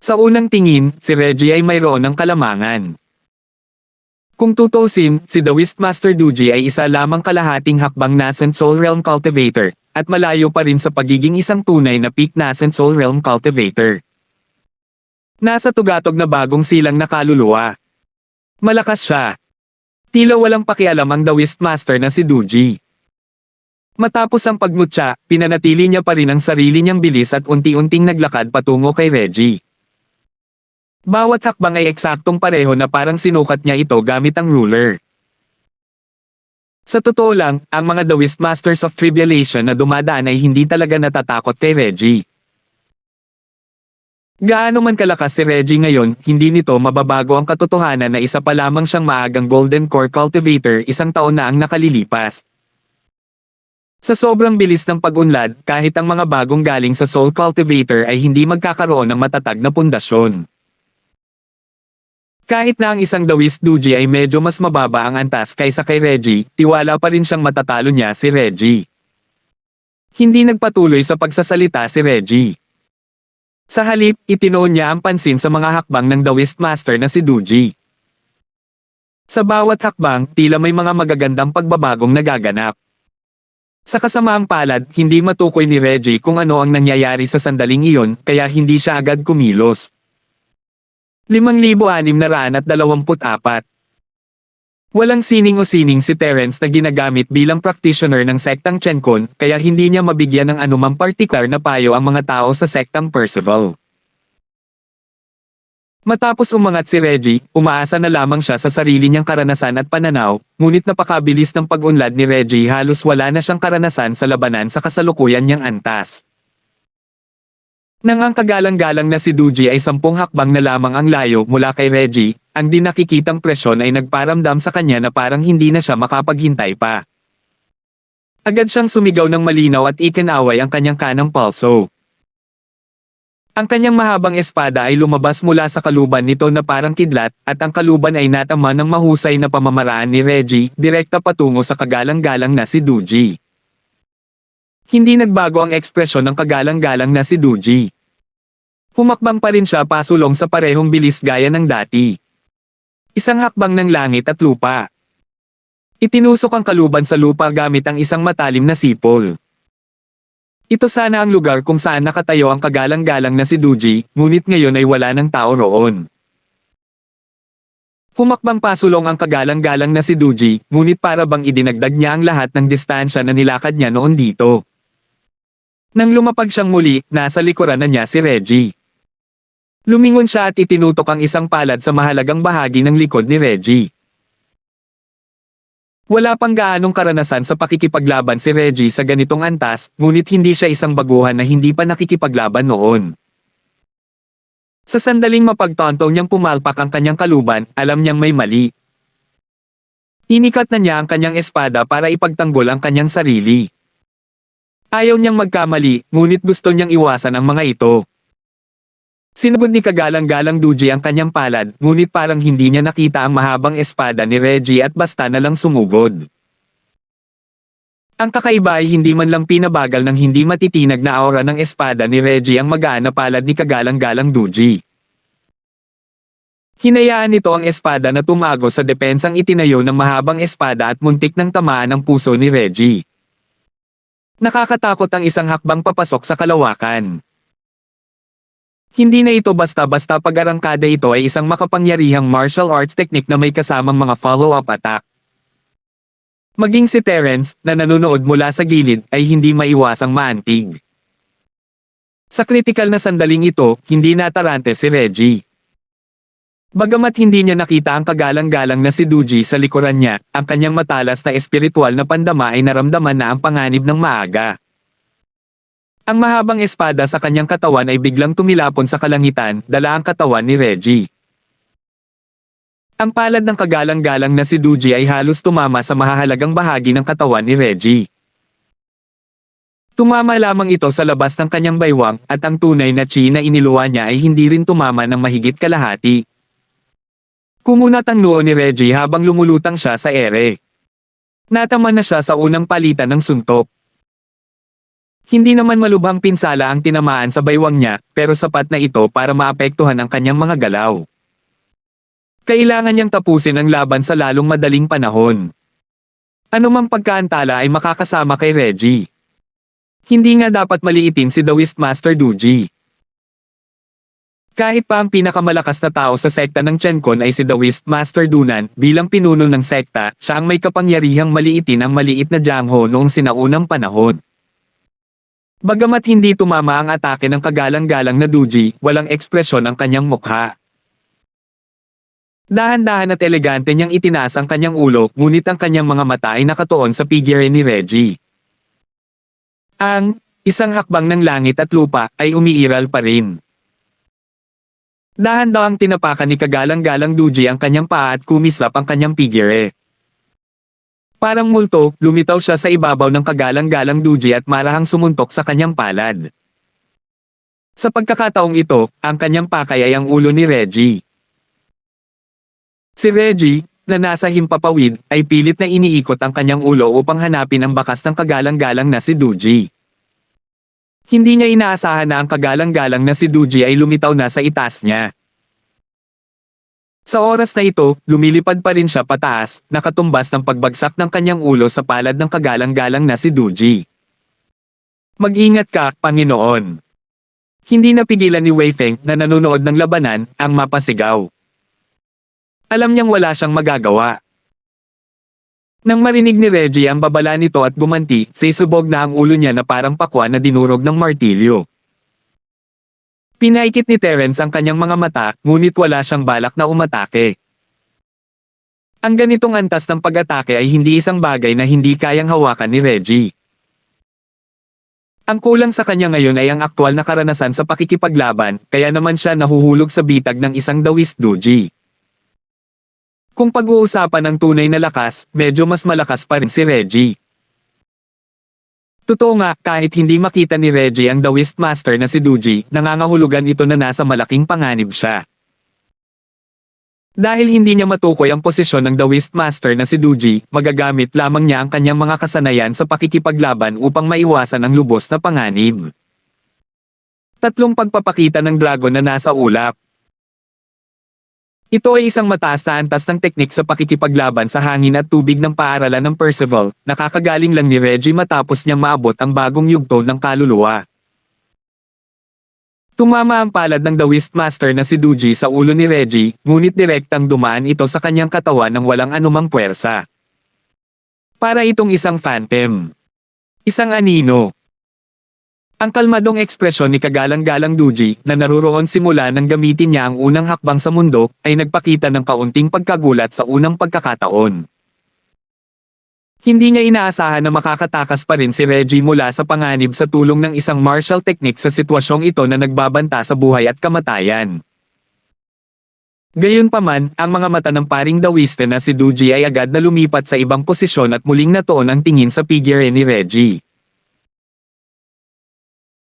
Sa unang tingin, si Reggie ay mayroon ng kalamangan. Kung tutusin, si Daoist Master Duji ay isa lamang kalahating hakbang Nascent Soul Realm Cultivator, at malayo pa rin sa pagiging isang tunay na peak Nascent Soul Realm Cultivator. Nasa tugatog na bagong silang na kaluluwa. Malakas siya. Tila walang pakialam ang Daoist Master na si Duji. Matapos ang pagmutya, pinanatili niya pa rin ang sarili niyang bilis at unti-unting naglakad patungo kay Reggie. Bawat hakbang ay eksaktong pareho na parang sinukat niya ito gamit ang ruler. Sa totoo lang, ang mga Daoist Masters of Tribulation na dumadaan ay hindi talaga natatakot kay Reggie. Gaano man kalakas si Reggie ngayon, hindi nito mababago ang katotohanan na isa pa lamang siyang maagang Golden Core Cultivator, isang taon na ang nakalilipas. Sa sobrang bilis ng pag-unlad, kahit ang mga bagong galing sa Soul Cultivator ay hindi magkakaroon ng matatag na pundasyon. Kahit na ang isang Daoist Duji ay medyo mas mababa ang antas kaysa kay Reggie, tiwala pa rin siyang matatalo niya si Reggie. Hindi nagpatuloy sa pagsasalita si Reggie. Sa halip, itinoon niya ang pansin sa mga hakbang ng Daoist Master na si Duji. Sa bawat hakbang, tila may mga magagandang pagbabagong nagaganap. Sa kasamaang palad, hindi matukoy ni Reggie kung ano ang nangyayari sa sandaling iyon, kaya hindi siya agad kumilos. 5,624. Walang sining o sining si Terence na ginagamit bilang practitioner ng sektang Chenkon, kaya hindi niya mabigyan ng anumang partikular na payo ang mga tao sa sektang Percival. Matapos umangat si Reggie, umaasa na lamang siya sa sarili niyang karanasan at pananaw, ngunit napakabilis ng pag-unlad ni Reggie, halos wala na siyang karanasan sa labanan sa kasalukuyan niyang antas. Nang ang kagalang-galang na si Duji ay 10 hakbang na lamang ang layo mula kay Reggie, ang di nakikitang presyon ay nagparamdam sa kanya na parang hindi na siya makapaghintay pa. Agad siyang sumigaw ng malinaw at ikinaway ang kanyang kanang palso. Ang kanyang mahabang espada ay lumabas mula sa kaluban nito na parang kidlat, at ang kaluban ay natama ng mahusay na pamamaraan ni Reggie, direkta patungo sa kagalang-galang na si Duji. Hindi nagbago ang ekspresyon ng kagalang-galang na si Duji. Humakbang pa rin siya pasulong sa parehong bilis gaya ng dati. Isang hakbang ng langit at lupa. Itinusok ang kaluban sa lupa gamit ang isang matalim na sipol. Ito sana ang lugar kung saan nakatayo ang kagalang-galang na si Duji, ngunit ngayon ay wala ng tao roon. Humakbang pasulong ang kagalang-galang na si Duji, ngunit para bang idinagdag niya ang lahat ng distansya na nilakad niya noon dito. Nang lumapag siyang muli, nasa likuran na niya si Reggie. Lumingon siya at itinutok ang isang palad sa mahalagang bahagi ng likod ni Reggie. Wala pang gaanong karanasan sa pakikipaglaban si Reggie sa ganitong antas, ngunit hindi siya isang baguhan na hindi pa nakikipaglaban noon. Sa sandaling mapagtontong niyang pumalpak ang kanyang kaluban, alam niyang may mali. Inikat na niya ang kanyang espada para ipagtanggol ang kanyang sarili. Ayaw niyang magkamali, ngunit gusto niyang iwasan ang mga ito. Sinugod ni Kagalang-Galang Duji ang kanyang palad, ngunit parang hindi niya nakita ang mahabang espada ni Reggie at basta na lang sumugod. Ang kakaiba ay hindi man lang pinabagal ng hindi matitinag na aura ng espada ni Reggie ang magaan na palad ni Kagalang-Galang Duji. Hinayaan nito ang espada na tumago sa depensang itinayo ng mahabang espada at muntik ng tamaan ang puso ni Reggie. Nakakatakot ang isang hakbang papasok sa kalawakan. Hindi na ito basta-basta pag-arangkada, ito ay isang makapangyarihang martial arts technique na may kasamang mga follow-up attack. Maging si Terence, na nanonood mula sa gilid, ay hindi maiwasang maantig. Sa kritikal na sandaling ito, hindi natarante si Reggie. Bagamat hindi niya nakita ang kagalang-galang na si Duji sa likuran niya, ang kanyang matalas na espiritual na pandama ay naramdaman na ang panganib ng maaga. Ang mahabang espada sa kanyang katawan ay biglang tumilapon sa kalangitan, dala ang katawan ni Reggie. Ang palad ng kagalang-galang na si Duji ay halos tumama sa mahahalagang bahagi ng katawan ni Reggie. Tumama lamang ito sa labas ng kanyang baywang, at ang tunay na chi na iniluwa niya ay hindi rin tumama ng mahigit kalahati. Kumunat ang noo ni Reggie habang lumulutang siya sa ere. Natama na siya sa unang palitan ng suntok. Hindi naman malubhang pinsala ang tinamaan sa baywang niya, pero sapat na ito para maapektuhan ang kanyang mga galaw. Kailangan niyang tapusin ang laban sa lalong madaling panahon. Anumang pagkaantala ay makakasama kay Reggie. Hindi nga dapat maliitin si The Wistmaster Duji. Kahit pa ang pinakamalakas na tao sa sekta ng Chenkon ay si The Wistmaster Dunan, bilang pinuno ng sekta, siya ang may kapangyarihang maliitin ang maliit na Jangho noong sinaunang panahon. Bagamat hindi tumama ang atake ng kagalang-galang na Duji, walang ekspresyon ang kanyang mukha. Dahan-dahan at elegante niyang itinaas ang kanyang ulo, ngunit ang kanyang mga mata ay nakatuon sa figure ni Reggie. Ang isang hakbang ng langit at lupa ay umiiral pa rin. Dahan-dahang tinapakan ni kagalang-galang Duji ang kanyang paa at kumislap ang kanyang figure. Parang multo, lumitaw siya sa ibabaw ng kagalang-galang Duji at marahang sumuntok sa kanyang palad. Sa pagkakataong ito, ang kanyang pakay ay ang ulo ni Reggie. Si Reggie, na nasa himpapawid, ay pilit na iniikot ang kanyang ulo upang hanapin ang bakas ng kagalang-galang na si Duji. Hindi niya inaasahan na ang kagalang-galang na si Duji ay lumitaw na sa itaas niya. Sa oras na ito, lumilipad pa rin siya pataas, nakatumbas ng pagbagsak ng kanyang ulo sa palad ng kagalang-galang na si Duji. Mag-ingat ka, Panginoon. Hindi napigilan ni Wei Feng na nanonood ng labanan, ang mapasigaw. Alam niyang wala siyang magagawa. Nang marinig ni Reggie ang babala nito at gumanti, sisubog na ang ulo niya na parang pakwan na dinurog ng martilyo. Pinaikit ni Terence ang kanyang mga mata, ngunit wala siyang balak na umatake. Ang ganitong antas ng pag-atake ay hindi isang bagay na hindi kayang hawakan ni Reggie. Ang kulang sa kanya ngayon ay ang aktwal na karanasan sa pakikipaglaban, kaya naman siya nahuhulog sa bitag ng isang Dawis Duji. Kung pag-uusapan ng tunay na lakas, medyo mas malakas pa rin si Reggie. Totoo nga, kahit hindi makita ni Reggie ang The Wistmaster na si Duji, nangangahulugan ito na nasa malaking panganib siya. Dahil hindi niya matukoy ang posisyon ng The Wistmaster na si Duji, magagamit lamang niya ang kanyang mga kasanayan sa pakikipaglaban upang maiwasan ang lubos na panganib. Tatlong pagpapakita ng dragon na nasa ulap. Ito ay isang mataas na antas ng teknik sa pakikipaglaban sa hangin at tubig ng paaralan ng Percival, nakakagaling lang ni Reggie matapos niyang maabot ang bagong yugto ng kaluluwa. Tumama ang palad ng The Wistmaster na si Duji sa ulo ni Reggie, ngunit direktang dumaan ito sa kanyang katawan ng walang anumang puwersa. Para itong isang phantom. Isang anino. Ang kalmadong ekspresyon ni kagalang-galang Duji, na naruroon simula nang gamitin niya ang unang hakbang sa mundo, ay nagpakita ng kaunting pagkagulat sa unang pagkakataon. Hindi niya inaasahan na makakatakas pa rin si Reggie mula sa panganib sa tulong ng isang martial technique sa sitwasyong ito na nagbabanta sa buhay at kamatayan. Gayunpaman, ang mga mata ng paring dawiste na si Duji ay agad na lumipat sa ibang posisyon at muling natuon ang tingin sa figure ni Reggie.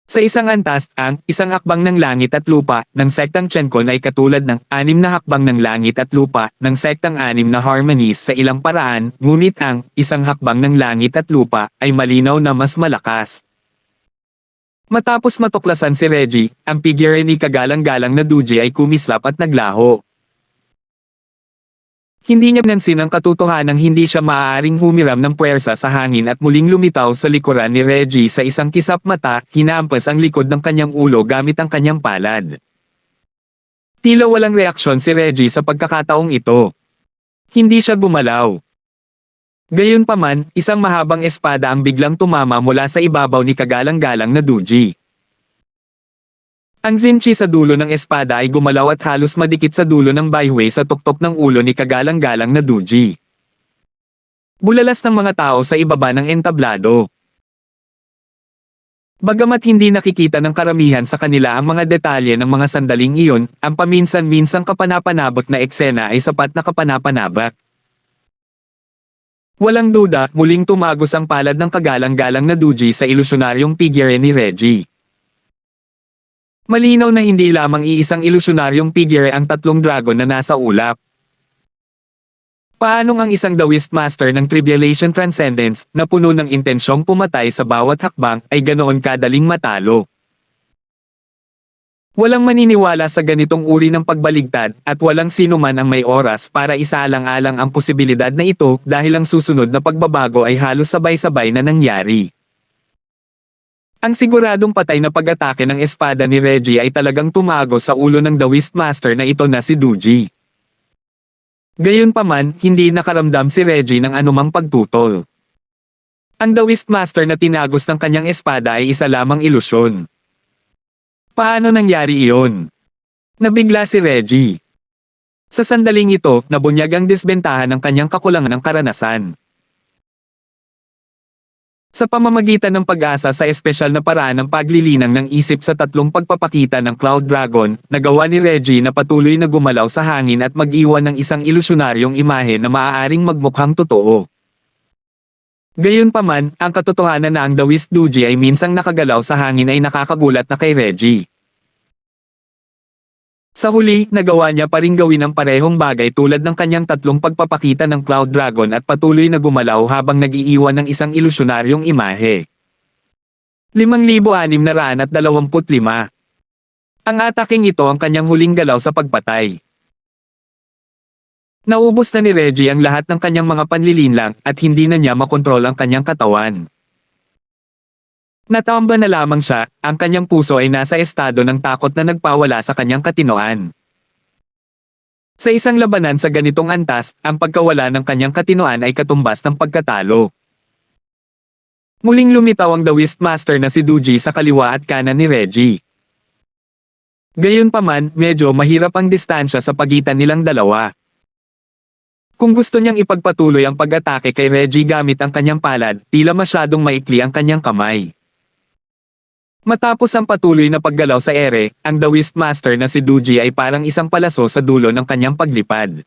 Sa isang antas, ang isang hakbang ng langit at lupa ng sektang Chenkon ay katulad ng 6 na hakbang ng langit at lupa ng sektang 6 na Harmonies sa ilang paraan, ngunit ang isang hakbang ng langit at lupa ay malinaw na mas malakas. Matapos matuklasan si Reggie, ang figure ni kagalang-galang na Duji ay kumislap at naglaho. Hindi niya pinansin ang katotohanang hindi siya maaaring humiram ng puwersa sa hangin at muling lumitaw sa likuran ni Reggie sa isang kisap mata, hinampas ang likod ng kanyang ulo gamit ang kanyang palad. Tila walang reaksyon si Reggie sa pagkakataong ito. Hindi siya gumalaw. Gayunpaman, isang mahabang espada ang biglang tumama mula sa ibabaw ni kagalang-galang na Duji. Ang zinchi sa dulo ng espada ay gumalaw at halos madikit sa dulo ng baihui sa tuktok ng ulo ni kagalang-galang na Duji. Bulalas ng mga tao sa ibaba ng entablado. Bagamat hindi nakikita ng karamihan sa kanila ang mga detalye ng mga sandaling iyon, ang paminsan-minsang kapanapanabak na eksena ay sapat na kapanapanabak. Walang duda, muling tumagos ang palad ng kagalang-galang na Duji sa ilusyonaryong figure ni Reggie. Malinaw na hindi lamang iisang ilusyonaryong figure ang tatlong dragon na nasa ulap. Paanong ang isang Taoist master ng Tribulation Transcendence, na puno ng intensyong pumatay sa bawat hakbang, ay ganoon kadaling matalo? Walang maniniwala sa ganitong uri ng pagbaligtad, at walang sino man ang may oras para isaalang-alang ang posibilidad na ito dahil ang susunod na pagbabago ay halos sabay-sabay na nangyari. Ang siguradong patay na pag-atake ng espada ni Reggie ay talagang tumago sa ulo ng Taoist master na ito na si Duji. Gayunpaman, hindi nakaramdam si Reggie ng anumang pagtutol. Ang Taoist master na tinagos ng kanyang espada ay isa lamang ilusyon. Paano nangyari iyon? Nabigla si Reggie. Sa sandaling ito, nabunyag ang disbentahan ng kanyang kakulangan ng karanasan. Sa pamamagitan ng pag-asa sa espesyal na paraan ng paglilinang ng isip sa tatlong pagpapakita ng Cloud Dragon, nagawa ni Reggie na patuloy na gumalaw sa hangin at mag-iwan ng isang ilusyonaryong imahe na maaaring magmukhang totoo. Gayunpaman, ang katotohanan na ang Taoist Duji ay minsang nakagalaw sa hangin ay nakakagulat na kay Reggie. Sa huli, nagawa niya pa ring gawin ang parehong bagay tulad ng kanyang tatlong pagpapakita ng Cloud Dragon at patuloy na gumalaw habang nag-iiwan ng isang ilusyonaryong imahe. 5,625. Ang ataking ito ang kanyang huling galaw sa pagpatay. Naubos na ni Reggie ang lahat ng kanyang mga panlilinlang at hindi na niya makontrol ang kanyang katawan. Natamba na lamang siya, ang kanyang puso ay nasa estado ng takot na nagpawala sa kanyang katinoan. Sa isang labanan sa ganitong antas, ang pagkawala ng kanyang katinoan ay katumbas ng pagkatalo. Muling lumitaw ang Taoist master na si Duji sa kaliwa at kanan ni Reggie. Gayunpaman, medyo mahirap ang distansya sa pagitan nilang dalawa. Kung gusto niyang ipagpatuloy ang pag-atake kay Reggie gamit ang kanyang palad, tila masyadong maikli ang kanyang kamay. Matapos ang patuloy na paggalaw sa ere, ang Taoist master na si Duji ay parang isang palaso sa dulo ng kanyang paglipad.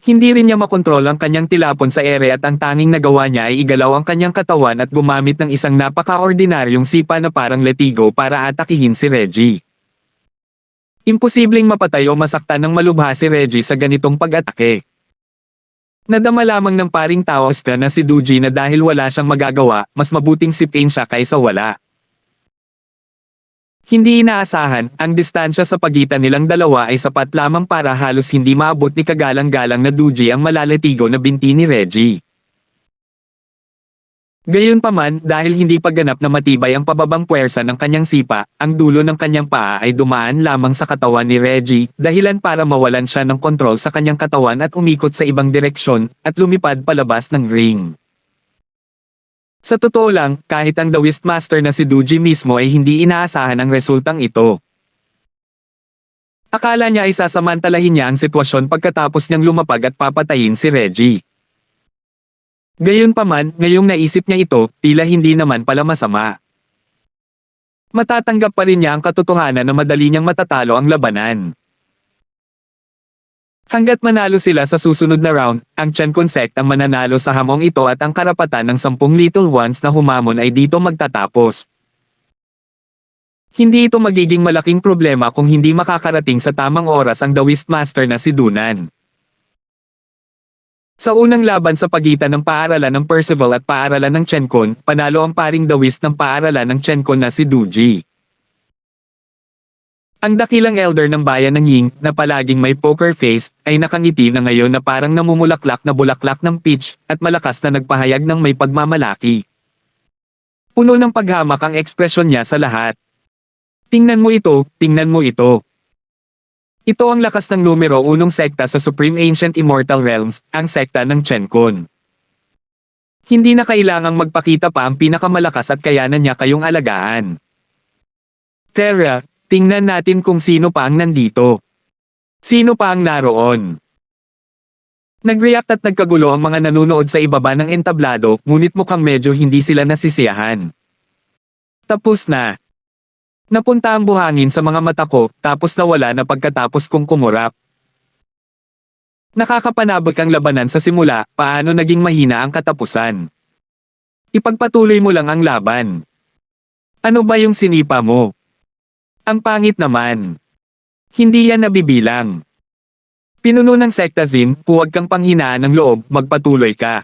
Hindi rin niya makontrol ang kanyang tilapon sa ere at ang tanging nagawa niya ay igalaw ang kanyang katawan at gumamit ng isang napaka-ordinaryong sipa na parang letigo para atakihin si Reggie. Imposibleng mapatay o masaktan ng malubha si Reggie sa ganitong pag-atake. Nadama lamang ng paring Taoist na si Duji na dahil wala siyang magagawa, mas mabuting sipin siya kaysa wala. Hindi inaasahan, ang distansya sa pagitan nilang dalawa ay sapat lamang para halos hindi maabot ni kagalang-galang na Duji ang malalatigo na binti ni Reggie. Gayunpaman, dahil hindi pa ganap na matibay ang pababang puwersa ng kanyang sipa, ang dulo ng kanyang paa ay dumaan lamang sa katawan ni Reggie, dahilan para mawalan siya ng kontrol sa kanyang katawan at umikot sa ibang direksyon, at lumipad palabas ng ring. Sa totoo lang, kahit ang Taoist master na si Duji mismo ay hindi inaasahan ang resultang ito. Akala niya ay sasamantalahin niya ang sitwasyon pagkatapos niyang lumapag at papatayin si Reggie. Gayunpaman, ngayong naisip niya ito, tila hindi naman pala masama. Matatanggap pa rin niya ang katotohanan na madali niyang matatalo ang labanan. Hanggat manalo sila sa susunod na round, ang Chenkon sect ang mananalo sa hamong ito at ang karapatan ng 10 little ones na humamon ay dito magtatapos. Hindi ito magiging malaking problema kung hindi makakarating sa tamang oras ang The Wistmaster na si Dunan. Sa unang laban sa pagitan ng paaralan ng Percival at paaralan ng Chenkon, panalo ang paring The Wist ng paaralan ng Chenkon na si Duji. Ang dakilang elder ng bayan ng Ying, na palaging may poker face, ay nakangiti na ngayon na parang namumulaklak na bulaklak ng peach, at malakas na nagpahayag ng may pagmamalaki. Puno ng paghamak ang ekspresyon niya sa lahat. Tingnan mo ito, tingnan mo ito. Ito ang lakas ng numero 1 sekta sa Supreme Ancient Immortal Realms, ang sekta ng Chenkon. Hindi na kailangang magpakita pa ang pinakamalakas at kayanan niya kayong alagaan. Terra, tingnan natin kung sino pa ang nandito. Sino pa ang naroon. Nag-react at nagkagulo ang mga nanunood sa ibaba ng entablado, ngunit mukhang medyo hindi sila nasisiyahan. Tapos na. Napunta ang buhangin sa mga mata ko, tapos nawala na pagkatapos kong kumurap. Nakakapanabik ang labanan sa simula, paano naging mahina ang katapusan. Ipagpatuloy mo lang ang laban. Ano ba yung sinipa mo? Ang pangit naman. Hindi yan nabibilang. Pinuno ng sekta Zin, huwag kang panghinaan ng loob, magpatuloy ka.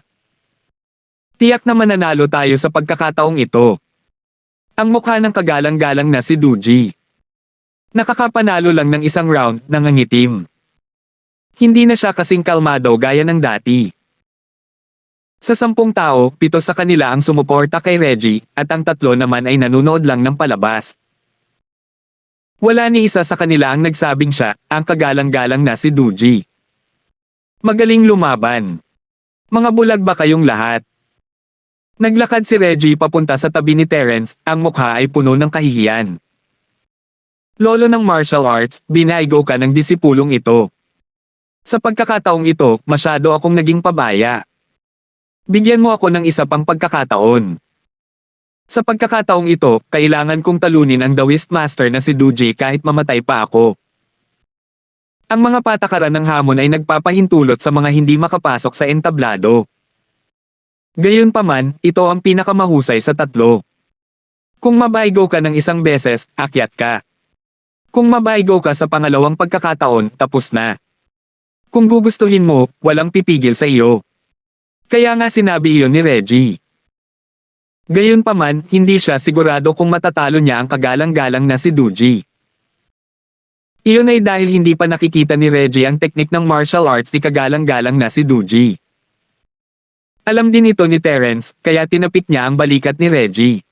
Tiyak na mananalo tayo sa pagkakataong ito. Ang mukha ng kagalang-galang na si Duji. Nakakapanalo lang ng isang round, nangangitim. Hindi na siya kasing kalmado gaya ng dati. Sa 10 tao, 7 sa kanila ang sumuporta kay Reggie, at ang 3 naman ay nanunood lang ng palabas. Wala ni isa sa kanila ang nagsabing siya, ang kagalang-galang na si Duji. Magaling lumaban. Mga bulag ba kayong lahat? Naglakad si Reggie papunta sa tabi ni Terence, ang mukha ay puno ng kahihiyan. Lolo ng martial arts, binaigo ka ng disipulong ito. Sa pagkakataong ito, masyado akong naging pabaya. Bigyan mo ako ng isa pang pagkakataon. Sa pagkakataong ito, kailangan kong talunin ang The Wistmaster na si Duji kahit mamatay pa ako. Ang mga patakaran ng hamon ay nagpapahintulot sa mga hindi makapasok sa entablado. Gayunpaman, ito ang pinakamahusay sa 3. Kung mabaigo ka ng isang beses, akyat ka. Kung mabaigo ka sa pangalawang pagkakataon, tapos na. Kung gugustuhin mo, walang pipigil sa iyo. Kaya nga sinabi iyon ni Reggie. Gayunpaman, hindi siya sigurado kung matatalo niya ang kagalang-galang na si Duji. Iyon ay dahil hindi pa nakikita ni Reggie ang teknik ng martial arts ni kagalang-galang na si Duji. Alam din ito ni Terence, kaya tinapik niya ang balikat ni Reggie.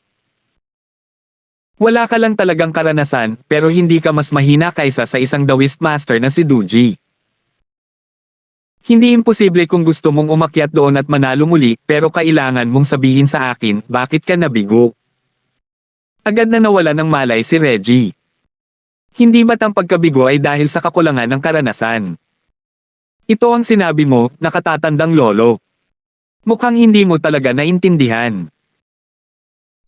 Wala ka lang talagang karanasan, pero hindi ka mas mahina kaysa sa isang The Wistmaster na si Duji. Hindi imposible kung gusto mong umakyat doon at manalo muli, pero kailangan mong sabihin sa akin, bakit ka nabigo? Agad na nawala ng malay si Reggie. Hindi ba't ang pagkabigo ay dahil sa kakulangan ng karanasan? Ito ang sinabi mo, nakatatandang lolo. Mukhang hindi mo talaga naintindihan.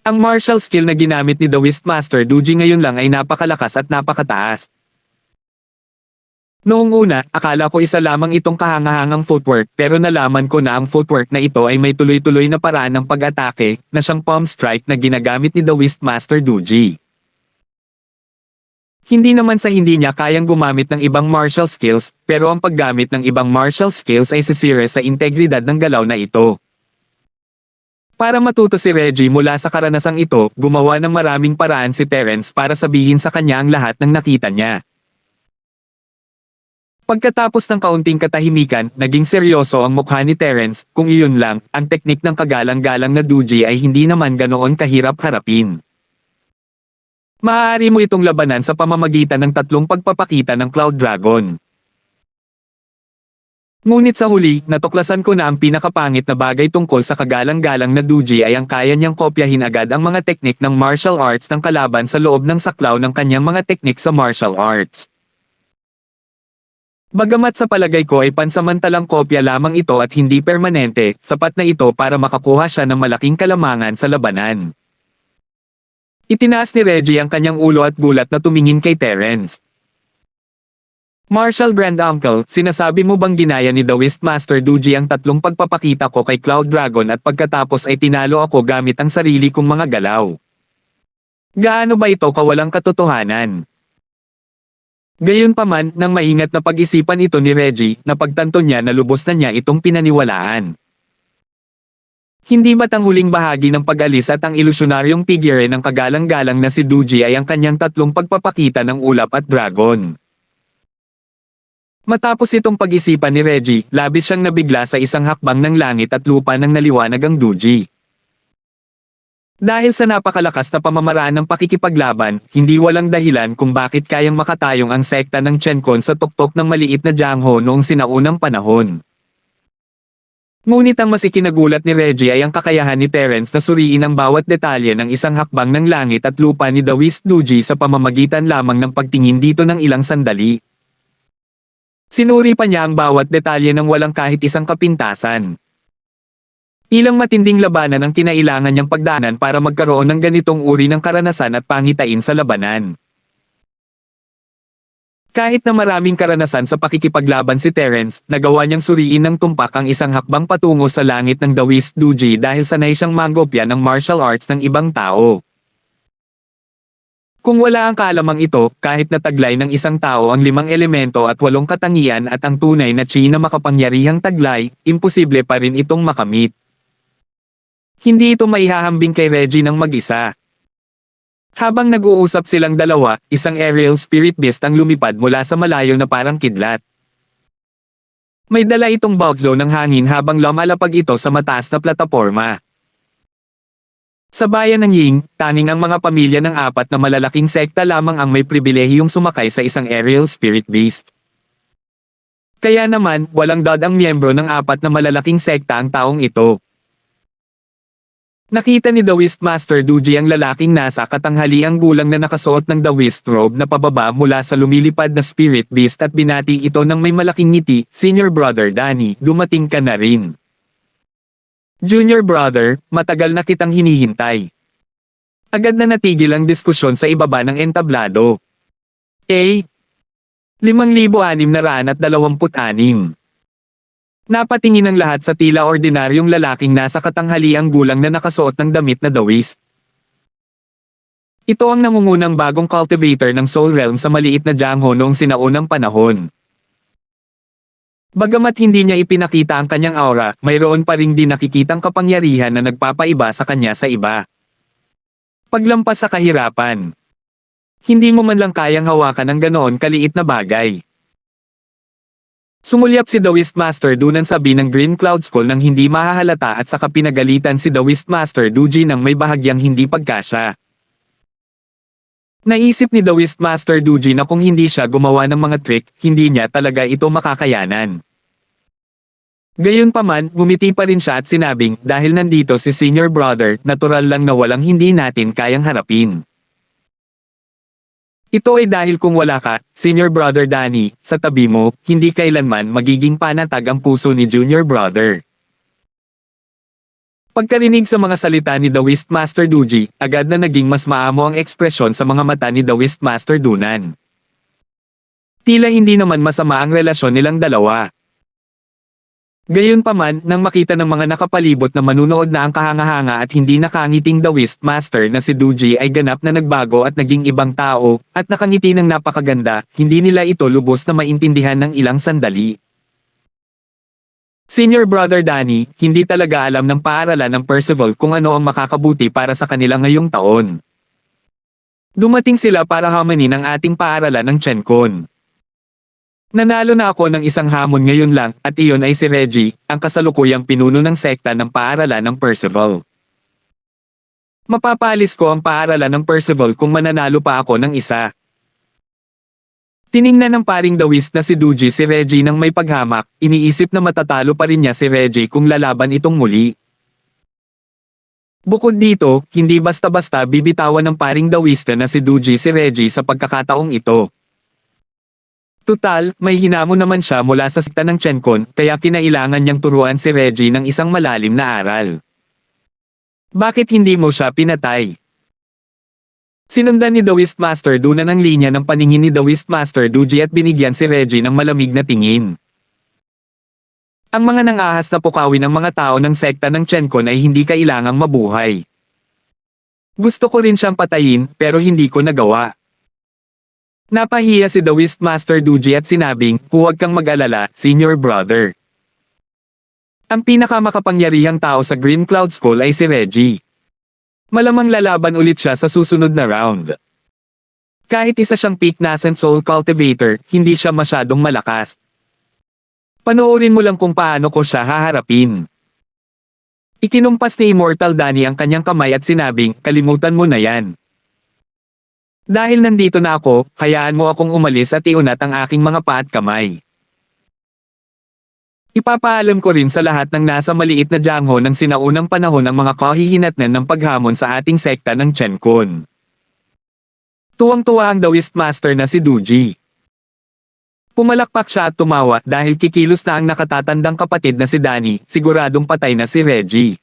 Ang martial skill na ginamit ni The Wistmaster Duji ngayon lang ay napakalakas at napakataas. Noong una, akala ko isa lamang itong kahangahangang footwork, pero nalaman ko na ang footwork na ito ay may tuloy-tuloy na paraan ng pag-atake, na siyang palm strike na ginagamit ni The Wistmaster Duji. Hindi naman sa hindi niya kayang gumamit ng ibang martial skills, pero ang paggamit ng ibang martial skills ay sisira sa integridad ng galaw na ito. Para matuto si Reggie mula sa karanasang ito, gumawa ng maraming paraan si Terence para sabihin sa kanya ang lahat ng nakita niya. Pagkatapos ng kaunting katahimikan, naging seryoso ang mukha ni Terence, kung iyon lang, ang teknik ng kagalang-galang na Duji ay hindi naman ganoon kahirap harapin. Maaari mo itong labanan sa pamamagitan ng 3 pagpapakita ng Cloud Dragon. Ngunit sa huli, natuklasan ko na ang pinakapangit na bagay tungkol sa kagalang-galang na Duji ay ang kaya niyang kopyahin agad ang mga teknik ng martial arts ng kalaban sa loob ng saklaw ng kanyang mga teknik sa martial arts. Bagamat sa palagay ko ay pansamantalang kopya lamang ito at hindi permanente, sapat na ito para makakuha siya ng malaking kalamangan sa labanan. Itinaas ni Reggie ang kanyang ulo at gulat na tumingin kay Terence. Marshal Granduncle, sinasabi mo bang ginaya ni The Wistmaster Duji ang tatlong pagpapakita ko kay Cloud Dragon at pagkatapos ay tinalo ako gamit ang sarili kong mga galaw? Gaano ba ito kawalang katotohanan? Gayunpaman, nang maingat na pag-isipan ito ni Reggie, napagtanto niya na lubos na niya itong pinaniwalaan. Hindi ba't ang huling bahagi ng pag-alis at ang ilusyonaryong figure ng kagalang-galang na si Duji ay ang kanyang tatlong pagpapakita ng ulap at dragon? Matapos itong pag-isipan ni Reggie, labis siyang nabigla sa isang hakbang ng langit at lupa nang naliwanag ang Duji. Dahil sa napakalakas na pamamaraan ng pakikipaglaban, hindi walang dahilan kung bakit kayang makatayong ang sekta ng Chenkon sa tuktok ng maliit na Jiangho noong sinaunang panahon. Ngunit ang mas ikinagulat ni Reggie ay ang kakayahan ni Terence na suriin ang bawat detalye ng isang hakbang ng langit at lupa ni The Whist Duji sa pamamagitan lamang ng pagtingin dito ng ilang sandali. Sinuri pa niya ang bawat detalye ng walang kahit isang kapintasan. Ilang matinding labanan ang kinailangan niyang pagdaanan para magkaroon ng ganitong uri ng karanasan at pangitain sa labanan. Kahit na maraming karanasan sa pakikipaglaban si Terence, nagawa niyang suriin ng tumpak ang isang hakbang patungo sa langit ng The Whist Duji dahil sanay siyang manggopya ng martial arts ng ibang tao. Kung wala ang kaalamang ito, kahit na taglay ng isang tao ang 5 elemento at 8 katangian at ang tunay na chi na makapangyarihang taglay, imposible pa rin itong makamit. Hindi ito maihahambing kay Reggie ng mag-isa. Habang nag-uusap silang dalawa, isang aerial spirit beast ang lumipad mula sa malayo na parang kidlat. May dala itong bulk zone ng hangin habang lumalapag ito sa mataas na plataporma. Sa bayan ng Ying, tanging ang mga pamilya ng 4 na malalaking sekta lamang ang may pribilehiyong sumakay sa isang aerial spirit beast. Kaya naman, walang dod ang miyembro ng 4 na malalaking sekta ang taong ito. Nakita ni The Wistmaster Duji ang lalaking nasa katanghaliang gulang na nakasuot ng The Whist robe na pababa mula sa lumilipad na spirit beast at binati ito ng may malaking ngiti, "Senior Brother Danny, dumating ka na rin." "Junior Brother, matagal na kitang hinihintay." Agad na natigil ang diskusyon sa ibaba ng entablado. 5,626 Napatingin ang lahat sa tila ordinaryong lalaking nasa katanghaliang gulang na nakasuot ng damit na The Whist. Ito ang nangungunang bagong cultivator ng Soul Realm sa maliit na Jiangho noong sinaunang panahon. Bagamat hindi niya ipinakita ang kanyang aura, mayroon pa ring di nakikitang kapangyarihan na nagpapaiba sa kanya sa iba. Paglampas sa kahirapan. Hindi mo man lang kayang hawakan ang ganoon kaliit na bagay. Sumulyap si The Wistmaster Dunan sabi ng Green Cloud School nang hindi mahahalata at saka pinagalitan si The Wistmaster Duji nang may bahagyang hindi pagkasya. Naisip ni The Wistmaster Duji na kung hindi siya gumawa ng mga trick, hindi niya talaga ito makakayanan. Gayunpaman, ngumiti pa rin siya at sinabing, "Dahil nandito si Senior Brother, natural lang na walang hindi natin kayang harapin." Ito ay dahil kung wala ka, Senior Brother Danny, sa tabi mo, hindi kailanman magiging panatag ang puso ni Junior Brother. Pagkarinig sa mga salita ni The Wistmaster Duji, agad na naging mas maamo ang ekspresyon sa mga mata ni The Wistmaster Dunan. Tila hindi naman masama ang relasyon nilang dalawa. Gayunpaman, nang makita ng mga nakapalibot na manunood na ang kahanga-hanga at hindi nakangiting The Wistmaster na si Duji ay ganap na nagbago at naging ibang tao, at nakangiti ng napakaganda, hindi nila ito lubos na maintindihan ng ilang sandali. Senior Brother Danny, hindi talaga alam ng paaralan ng Percival kung ano ang makakabuti para sa kanila ngayong taon. Dumating sila para hamanin ang ating paaralan ng Chenkon. Nanalo na ako ng isang hamon ngayon lang, at iyon ay si Reggie, ang kasalukuyang pinuno ng sekta ng paaralan ng Percival. Mapapalis ko ang paaralan ng Percival kung mananalo pa ako ng isa. Tiningnan ng paring The Whist na si Duji si Reggie nang may paghamak, iniisip na matatalo pa rin niya si Reggie kung lalaban itong muli. Bukod dito, hindi basta-basta bibitawan ng paring The Whist na si Duji si Reggie sa pagkakataong ito. Tutal, may hinamon naman siya mula sa sekta ng Chenkon, kaya kinailangan niyang turuan si Reggie ng isang malalim na aral. Bakit hindi mo siya pinatay? Sinundan ni The Wistmaster Dunan ang linya ng paningin ni The Wistmaster Duji at binigyan si Reggie ng malamig na tingin. Ang mga nangahas na pukawin ng mga tao ng sekta ng Chenkon ay hindi kailangang mabuhay. Gusto ko rin siyang patayin, pero hindi ko nagawa. Napahiya si The Wistmaster Duji at sinabing, huwag kang mag-alala, senior brother. Ang pinakamakapangyarihang tao sa Green Cloud School ay si Reggie. Malamang lalaban ulit siya sa susunod na round. Kahit isa siyang peak nascent soul cultivator, hindi siya masyadong malakas. Panoorin mo lang kung paano ko siya haharapin. Ikinumpas ni Immortal Danny ang kanyang kamay at sinabing, kalimutan mo na yan. Dahil nandito na ako, hayaan mo akong umalis at iunat ang aking mga paa at kamay. Ipapaalam ko rin sa lahat ng nasa maliit na jangho ng sinaunang panahon ang mga kahihinatnan ng paghamon sa ating sekta ng Chenkon. Tuwang-tuwa ang The Wistmaster na si Duji. Pumalakpak siya at tumawa dahil kikilos na ang nakatatandang kapatid na si Danny, siguradong patay na si Reggie.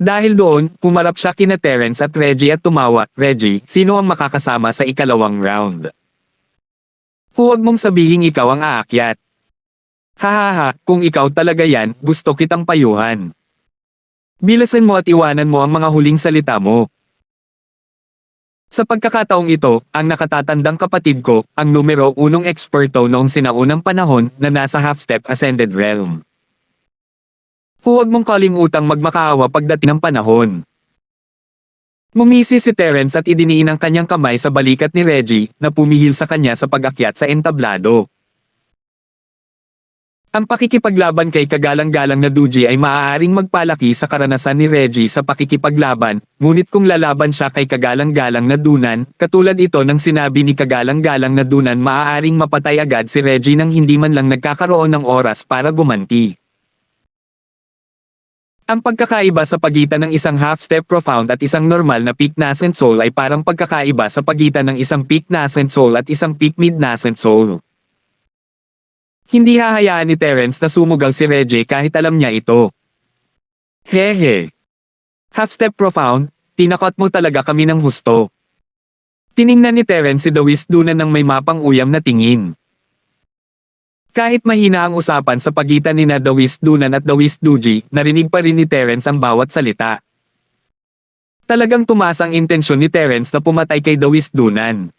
Dahil doon, pumarap siya kina Terence at Reggie at tumawa, Reggie, sino ang makakasama sa ikalawang round? Huwag mong sabihing ikaw ang aakyat. Hahaha, kung ikaw talaga yan, gusto kitang payuhan. Bilasan mo at iwanan mo ang mga huling salita mo. Sa pagkakataong ito, ang nakatatandang kapatid ko, ang numero 1 eksperto noong sinaunang panahon na nasa half-step ascended realm. Huwag mong kalimutang magmakaawa pagdating ng panahon. Ngumisi si Terence at idiniin ang kanyang kamay sa balikat ni Reggie na pumihil sa kanya sa pag-akyat sa entablado. Ang pakikipaglaban kay kagalang-galang na Duji ay maaaring magpalaki sa karanasan ni Reggie sa pakikipaglaban, ngunit kung lalaban siya kay kagalang-galang na Dunan, katulad ito ng sinabi ni kagalang-galang na Dunan, maaaring mapatay agad si Reggie nang hindi man lang nagkakaroon ng oras para gumanti. Ang pagkakaiba sa pagitan ng isang half-step profound at isang normal na peak nascent soul ay parang pagkakaiba sa pagitan ng isang peak nascent soul at isang peak mid nascent soul. Hindi hahayaan ni Terence na sumugal si Reggie kahit alam niya ito. Hehe. Half-step profound, tinakot mo talaga kami ng husto. Tiningnan ni Terence si The Wisdunan ng may mapang uyam na tingin. Kahit mahina ang usapan sa pagitan ni The Wisdunan at The Wisduji, narinig pa rin ni Terence ang bawat salita. Talagang tumaas ang intensyon ni Terence na pumatay kay The Wisdunan.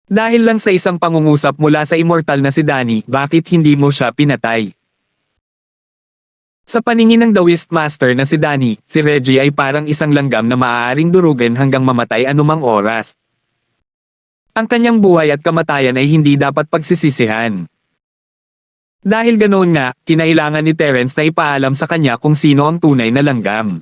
Dahil lang sa isang pangungusap mula sa immortal na si Danny, bakit hindi mo siya pinatay? Sa paningin ng The Wistmaster na si Danny, si Reggie ay parang isang langgam na maaaring durugin hanggang mamatay anumang oras. Ang kanyang buhay at kamatayan ay hindi dapat pagsisisihan. Dahil ganoon nga, kinailangan ni Terence na ipaalam sa kanya kung sino ang tunay na langgam.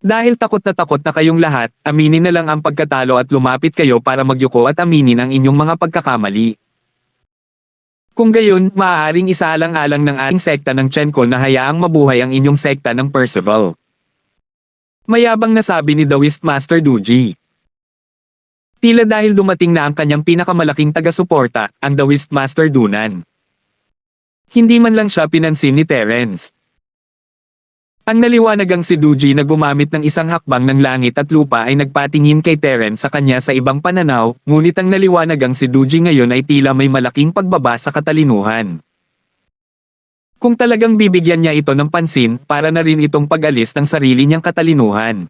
Dahil takot na kayong lahat, aminin na lang ang pagkatalo at lumapit kayo para magyuko at aminin ang inyong mga pagkakamali. Kung gayon, maaaring isaalang-alang ng ating sekta ng Chenkon na hayaang mabuhay ang inyong sekta ng Percival. Mayabang na sabi ni The Wistmaster Duji. Tila dahil dumating na ang kanyang pinakamalaking taga-suporta, ang The Wistmaster Dunan. Hindi man lang siya pinansin ni Terence. Ang naliwanagang si Duji na gumamit ng isang hakbang ng langit at lupa ay nagpatingin kay Terence sa kanya sa ibang pananaw, ngunit ang naliwanagang si Duji ngayon ay tila may malaking pagbaba sa katalinuhan. Kung talagang bibigyan niya ito ng pansin, para na rin itong pag-alis ng sarili niyang katalinuhan.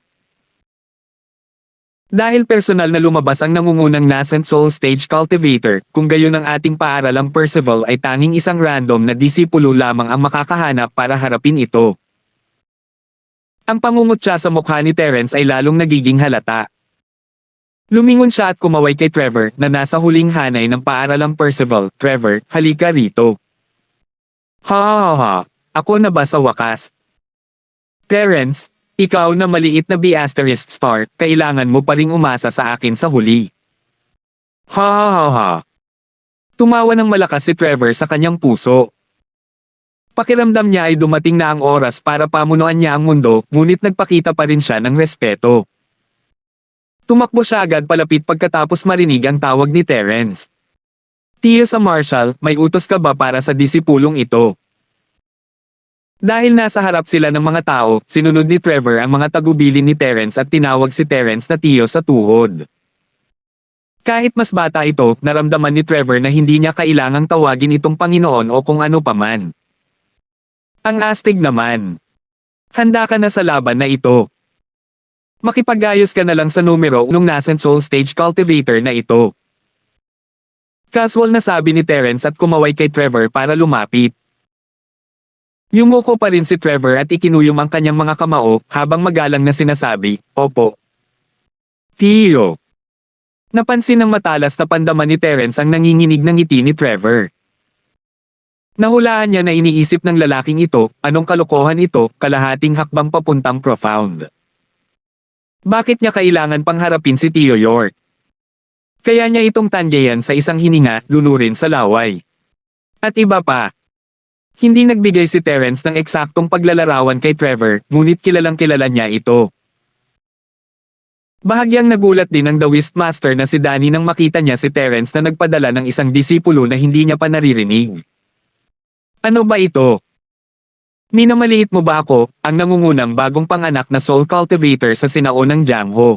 Dahil personal na lumabas ang nangungunang nascent soul stage cultivator, kung gayon ang ating paaralang Percival ay tanging isang random na disipulo lamang ang makakahanap para harapin ito. Ang pangungutya sa mukha ni Terence ay lalong nagiging halata. Lumingon siya at kumaway kay Trevor na nasa huling hanay ng paaralang Percival. Trevor, halika rito. Ha, ako na ba sa wakas? Terence, ikaw na maliit na B** star, kailangan mo pa ring umasa sa akin sa huli. Ha. Tumawa ng malakas si Trevor sa kanyang puso. Pakiramdam niya ay dumating na ang oras para pamunuan niya ang mundo, ngunit nagpakita pa rin siya ng respeto. Tumakbo siya agad palapit pagkatapos marinig ang tawag ni Terence. "Tiyo sa Marshall, may utos ka ba para sa disipulong ito?" Dahil nasa harap sila ng mga tao, sinunod ni Trevor ang mga tagubilin ni Terence at tinawag si Terence na tiyo sa tuhod. Kahit mas bata ito, naramdaman ni Trevor na hindi niya kailangang tawagin itong Panginoon o kung ano paman. Ang astig naman. "Handa ka na sa laban na ito. Makipag-ayos ka na lang sa numero nung nascent soul stage cultivator na ito." Casual na sabi ni Terence at kumaway kay Trevor para lumapit. Yumuko pa rin si Trevor at ikinuyom ang kanyang mga kamao habang magalang na sinasabi, "Opo, Tiyo." Napansin ng matalas na pandaman ni Terence ang nanginginig ng ngiti ni Trevor. Nahulaan niya na iniisip ng lalaking ito, anong kalokohan ito, kalahating hakbang papuntang profound. Bakit niya kailangan pang harapin si Tio York? Kaya niya itong tanyayan sa isang hininga, lunurin sa laway. At iba pa. Hindi nagbigay si Terence ng eksaktong paglalarawan kay Trevor, ngunit kilalang kilala niya ito. Bahagyang nagulat din ang The Wistmaster na si Danny nang makita niya si Terence na nagpadala ng isang disipulo na hindi niya pa naririnig. "Ano ba ito? Minamaliit mo ba ako, ang nangungunang bagong panganak na soul cultivator sa sinaunang Jangho?"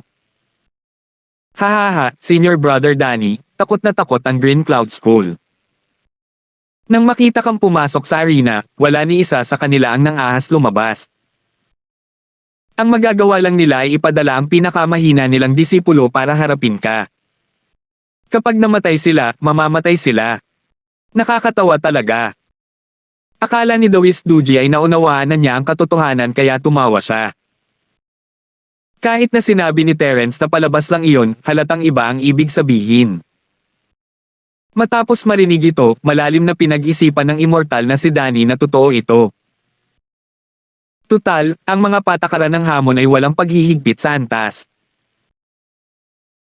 "Hahaha, Senior Brother Danny, takot na takot ang Green Cloud School. Nang makita kang pumasok sa arena, wala ni isa sa kanila ang nang-ahas lumabas. Ang magagawa lang nila ay ipadala ang pinakamahina nilang disipulo para harapin ka. Kapag namatay sila, mamamatay sila. Nakakatawa talaga." Akala ni Dawis Duji ay naunawaan na niya ang katotohanan kaya tumawa siya. Kahit na sinabi ni Terence na palabas lang iyon, halatang iba ang ibig sabihin. Matapos marinig ito, malalim na pinag-isipan ng immortal na si Danny na totoo ito. Tutal, ang mga patakaran ng hamon ay walang paghihigpit sa antas.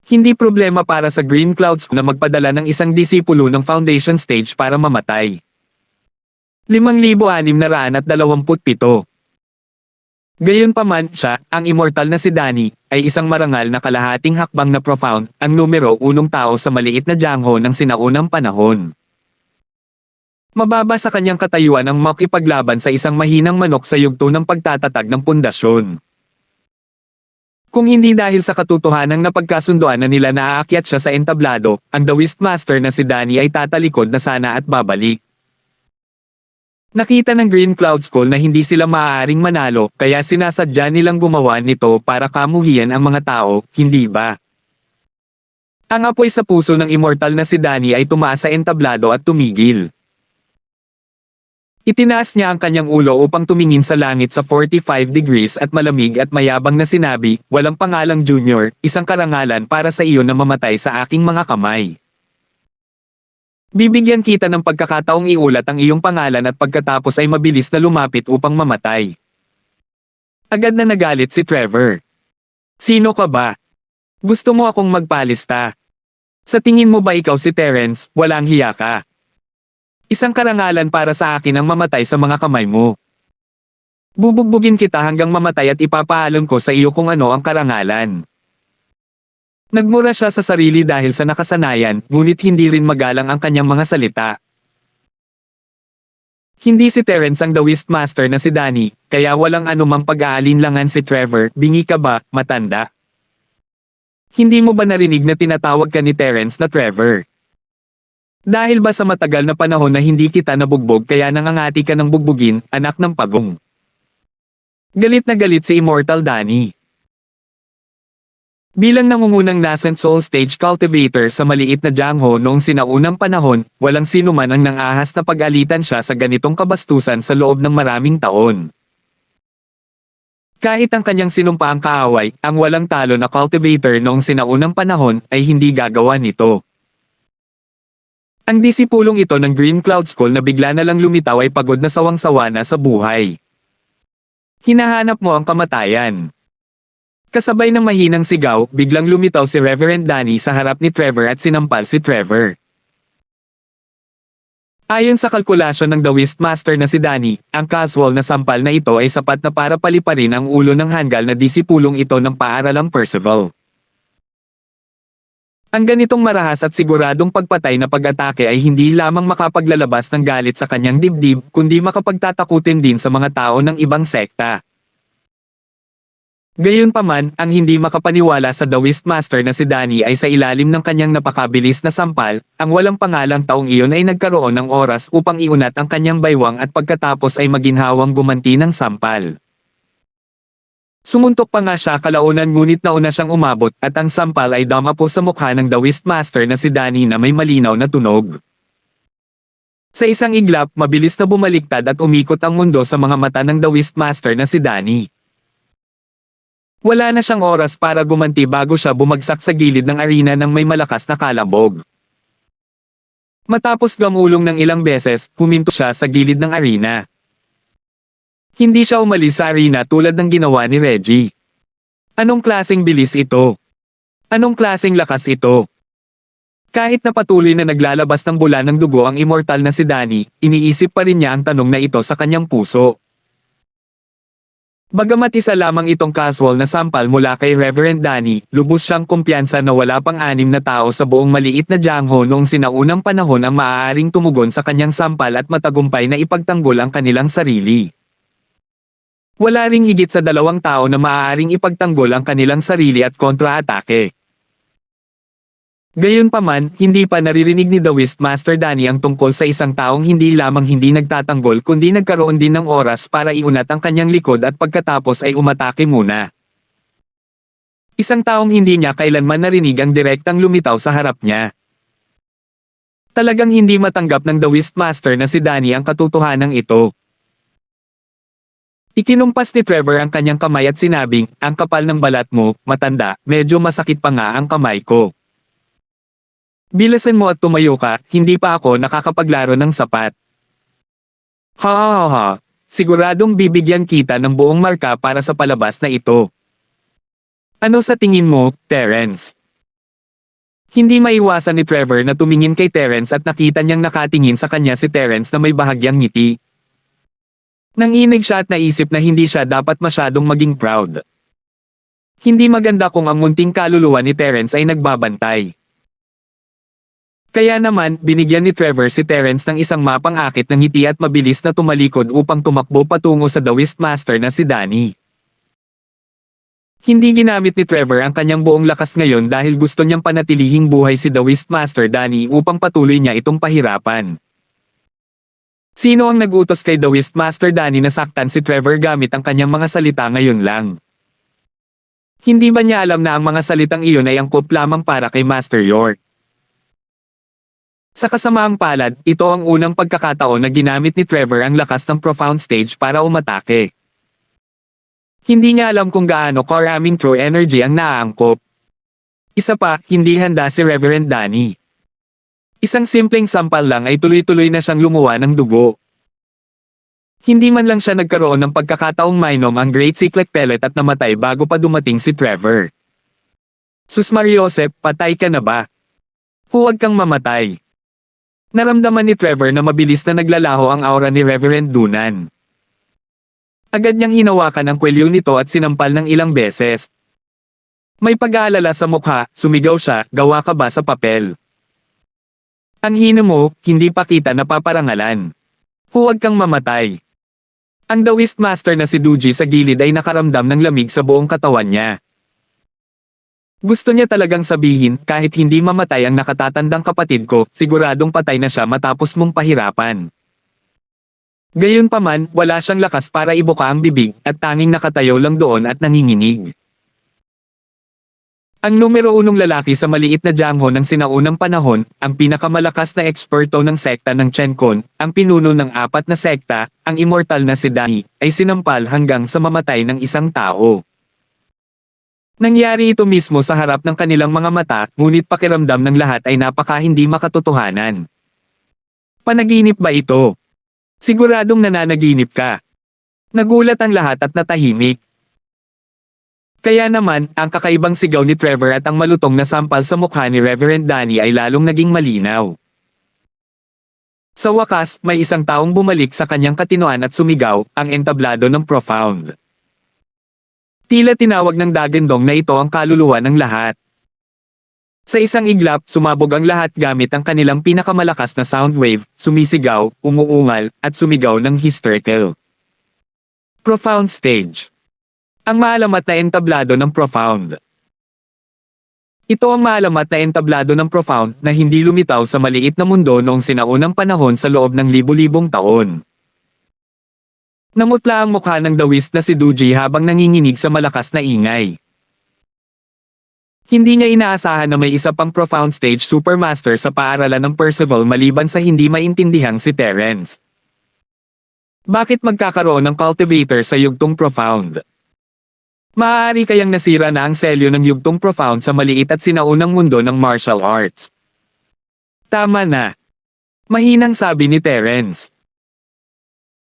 Hindi problema para sa Green Clouds na magpadala ng isang disipulo ng foundation stage para mamatay. 5,627. Gayunpaman, siya, ang immortal na si Danny, ay isang marangal na kalahating hakbang na profound, ang numero unong tao sa maliit na Jangho ng sinaunang panahon. Mababa sa kanyang katayuan ang makipaglaban sa isang mahinang manok sa yugto ng pagtatatag ng pundasyon. Kung hindi dahil sa katotohanang napagkasunduan na nila na aakyat siya sa entablado, ang The Wistmaster na si Danny ay tatalikod na sana at babalik. Nakita ng Green Cloud School na hindi sila maaaring manalo, kaya sinasadya nilang gumawa nito para kamuhian ang mga tao, hindi ba? Ang apoy sa puso ng immortal na si Danny ay tumaas sa entablado at tumigil. Itinaas niya ang kanyang ulo upang tumingin sa langit sa 45 degrees at malamig at mayabang na sinabi, "Walang pangalang Junior, isang karangalan para sa iyo na mamatay sa aking mga kamay. Bibigyan kita ng pagkakataong iulat ang iyong pangalan at pagkatapos ay mabilis na lumapit upang mamatay." Agad na nagalit si Trevor. "Sino ka ba? Gusto mo akong magpalista? Sa tingin mo ba ikaw si Terence, walang hiya ka? Isang karangalan para sa akin ang mamatay sa mga kamay mo. Bubugbugin kita hanggang mamatay at ipapaalam ko sa iyo kung ano ang karangalan." Nagmura siya sa sarili dahil sa nakasanayan, ngunit hindi rin magalang ang kanyang mga salita. Hindi si Terence ang The Wistmaster na si Danny, kaya walang anumang pag-aalinlangan si Trevor, "Bingi ka ba, matanda? Hindi mo ba narinig na tinatawag ka ni Terence na Trevor? Dahil ba sa matagal na panahon na hindi kita nabugbog kaya nangangati ka ng bugbugin, anak ng pagong?" Galit na galit si Immortal Danny. Bilang nangungunang nascent soul stage cultivator sa maliit na Jangho noong sinaunang panahon, walang sino man ang nang-ahas na pag-alitan siya sa ganitong kabastusan sa loob ng maraming taon. Kahit ang kanyang sinumpaang kaaway, ang walang talo na cultivator noong sinaunang panahon, ay hindi gagawa nito. Ang disipulong ito ng Green Cloud School na bigla na lang lumitaw ay pagod na sawang-sawa na sa buhay. Hinahanap mo ang kamatayan. Kasabay ng mahinang sigaw, biglang lumitaw si Reverend Danny sa harap ni Trevor at sinampal si Trevor. Ayon sa kalkulasyon ng The Wistmaster na si Danny, ang casual na sampal na ito ay sapat na para paliparin ang ulo ng hanggal na disipulong ito ng paaralang Percival. Ang ganitong marahas at siguradong pagpatay na pag-atake ay hindi lamang makapaglalabas ng galit sa kanyang dibdib, kundi makapagtatakutin din sa mga tao ng ibang sekta. Gayunpaman, ang hindi makapaniwala sa Taoist Master na si Danny ay sa ilalim ng kanyang napakabilis na sampal, ang walang pangalang taong iyon ay nagkaroon ng oras upang iunat ang kanyang baywang at pagkatapos ay maginhawang gumanti ng sampal. Sumuntok pa nga siya kalaunan ngunit nauna siyang umabot at ang sampal ay damapo sa mukha ng Taoist Master na si Danny na may malinaw na tunog. Sa isang iglap, mabilis na bumaliktad at umikot ang mundo sa mga mata ng Taoist Master na si Danny. Wala na siyang oras para gumanti bago siya bumagsak sa gilid ng arena ng may malakas na kalabog. Matapos gamulong ng ilang beses, huminto siya sa gilid ng arena. Hindi siya umalis sa arena tulad ng ginawa ni Reggie. Anong klaseng bilis ito? Anong klaseng lakas ito? Kahit na patuloy na naglalabas ng bula ng dugo ang immortal na si Danny, iniisip pa rin niya ang tanong na ito sa kanyang puso. Bagamat isa lamang itong casual na sampal mula kay Reverend Danny, lubos siyang kumpiyansa na wala pang 6 na tao sa buong maliit na Jiangho noong sinaunang panahon ang maaaring tumugon sa kanyang sampal at matagumpay na ipagtanggol ang kanilang sarili. Wala ring higit sa 2 tao na maaaring ipagtanggol ang kanilang sarili at kontra-atake. Gayunpaman, hindi pa naririnig ni Taoist Master Danny ang tungkol sa isang taong hindi lamang hindi nagtatanggol kundi nagkaroon din ng oras para iunat ang kanyang likod at pagkatapos ay umatake muna. Isang taong hindi niya kailanman narinig ang direktang lumitaw sa harap niya. Talagang hindi matanggap ng Taoist Master na si Danny ang katotohanan ito. Ikinumpas ni Trevor ang kanyang kamay at sinabing, ang kapal ng balat mo, matanda, medyo masakit pa nga ang kamay ko. Bilasan mo at tumayo ka, hindi pa ako nakakapaglaro ng sapat. Ha, siguradong bibigyan kita ng buong marka para sa palabas na ito. Ano sa tingin mo, Terence? Hindi maiwasan ni Trevor na tumingin kay Terence at nakita niyang nakatingin sa kanya si Terence na may bahagyang ngiti. Nanginig siya at naisip na hindi siya dapat masyadong maging proud. Hindi maganda kung ang munting kaluluwa ni Terence ay nagbabantay. Kaya naman, binigyan ni Trevor si Terence ng isang mapang-akit ng ngiti at mabilis na tumalikod upang tumakbo patungo sa Taoist Master na si Danny. Hindi ginamit ni Trevor ang kanyang buong lakas ngayon dahil gusto niyang panatilihing buhay si Taoist Master Danny upang patuloy niya itong pahirapan. Sino ang nag-utos kay Taoist Master Danny na saktan si Trevor gamit ang kanyang mga salita ngayon lang? Hindi ba niya alam na ang mga salitang iyon ay angkop lamang para kay Master York? Sa kasamaang palad, ito ang unang pagkakataon na ginamit ni Trevor ang lakas ng profound stage para umatake. Hindi niya alam kung gaano karaming true energy ang naaangkop. Isa pa, hindi handa si Reverend Danny. Isang simpleng sampal lang ay tuloy-tuloy na siyang lumuwa ng dugo. Hindi man lang siya nagkaroon ng pagkakataong mainom ang Great Cyclic Pellet at namatay bago pa dumating si Trevor. Sus Mariosep, patay ka na ba? Huwag kang mamatay. Naramdaman ni Trevor na mabilis na naglalaho ang aura ni Reverend Dunan. Agad niyang hinawakan ang kwelyo nito at sinampal ng ilang beses. May pag-aalala sa mukha, sumigaw siya, gawa ka ba sa papel? Ang hina mo, hindi pa kita napaparangalan. Huwag kang mamatay. Ang Taoist Master na si Duji sa gilid ay nakaramdam ng lamig sa buong katawan niya. Gusto niya talagang sabihin, kahit hindi mamatay ang nakatatandang kapatid ko, siguradong patay na siya matapos mong pahirapan. Gayunpaman, wala siyang lakas para ibuka ang bibig, at tanging nakatayo lang doon at nanginginig. Ang numero 1 lalaki sa maliit na Jiangho ng sinaunang panahon, ang pinakamalakas na eksperto ng sekta ng Chenkon, ang pinuno ng 4 na sekta, ang immortal na si Danny, ay sinampal hanggang sa mamatay ng isang tao. Nangyari ito mismo sa harap ng kanilang mga mata, ngunit pakiramdam ng lahat ay napaka hindi makatotohanan. Panaginip ba ito? Siguradong nananaginip ka. Nagulat ang lahat at natahimik. Kaya naman, ang kakaibang sigaw ni Trevor at ang malutong na sampal sa mukha ni Reverend Danny ay lalong naging malinaw. Sa wakas, may isang taong bumalik sa kanyang katinoan at sumigaw, ang entablado ng profound. Tila tinawag ng dagandong na ito ang kaluluwa ng lahat. Sa isang iglap, sumabog ang lahat gamit ang kanilang pinakamalakas na sound wave, sumisigaw, umuungal, at sumigaw ng hysterical. Profound Stage. Ang maalamat na entablado ng Profound. Ito ang maalamat na entablado ng Profound na hindi lumitaw sa maliit na mundo noong sinaunang panahon sa loob ng libu-libong taon. Namutla ang mukha ng dawist na si Duji habang nanginginig sa malakas na ingay. Hindi niya inaasahan na may isa pang Profound Stage Supermaster sa paaralan ng Percival maliban sa hindi maintindihang si Terence. Bakit magkakaroon ng cultivator sa yugtong Profound? Maaari kayang nasira na ang selyo ng yugtong Profound sa maliit at sinaunang mundo ng martial arts. Tama na. Mahinang sabi ni Terence.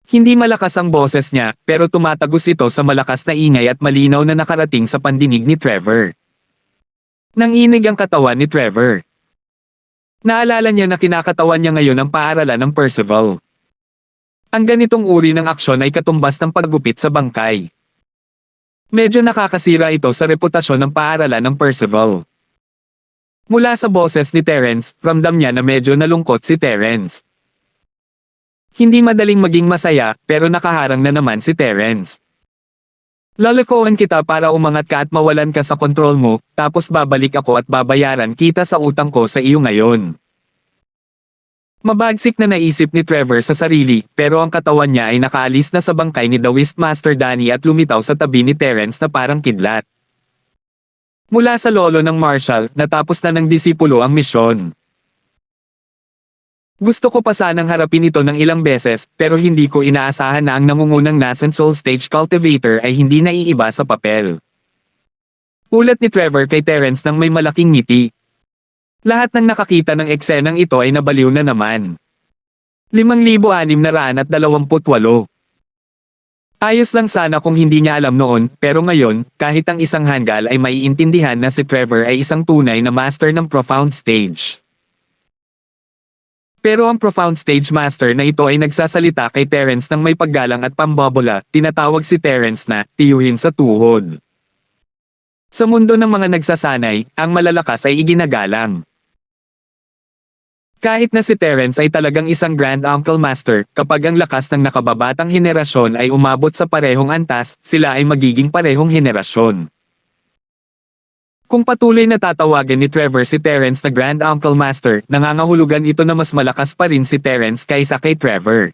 Hindi malakas ang boses niya, pero tumatagos ito sa malakas na ingay at malinaw na nakarating sa pandinig ni Trevor. Nanginig ang katawan ni Trevor. Naalala niya na kinakatawan niya ngayon ang paaralan ng Percival. Ang ganitong uri ng aksyon ay katumbas ng paggupit sa bangkay. Medyo nakakasira ito sa reputasyon ng paaralan ng Percival. Mula sa boses ni Terence, ramdam niya na medyo nalungkot si Terence. Hindi madaling maging masaya, pero nakaharang na naman si Terence. Lalakoan kita para umangat ka at mawalan ka sa kontrol mo, tapos babalik ako at babayaran kita sa utang ko sa iyo ngayon. Mabagsik na naisip ni Trevor sa sarili, pero ang katawan niya ay nakaalis na sa bangkay ni The Wistmaster Danny at lumitaw sa tabi ni Terence na parang kidlat. Mula sa lolo ng Marshall, natapos na ng disipulo ang misyon. Gusto ko pa sanang harapin ito ng ilang beses, pero hindi ko inaasahan na ang nangungunang Nascent Soul Stage Cultivator ay hindi naiiba sa papel. Ulat ni Trevor kay Terence nang may malaking ngiti. Lahat ng nakakita ng eksenang ito ay nabaliw na naman. 5,628. Ayos lang sana kung hindi niya alam noon, pero ngayon, kahit ang isang hanggal ay maiintindihan na si Trevor ay isang tunay na master ng Profound Stage. Pero ang Profound Stage Master na ito ay nagsasalita kay Terence ng may paggalang at pambobola, tinatawag si Terence na, tiyuhin sa tuhod. Sa mundo ng mga nagsasanay, ang malalakas ay iginagalang. Kahit na si Terence ay talagang isang Grand Uncle Master, kapag ang lakas ng nakababatang henerasyon ay umabot sa parehong antas, sila ay magiging parehong henerasyon. Kung patuloy na tatawagan ni Trevor si Terence na Grand Uncle Master, nangangahulugan ito na mas malakas pa rin si Terence kaysa kay Trevor.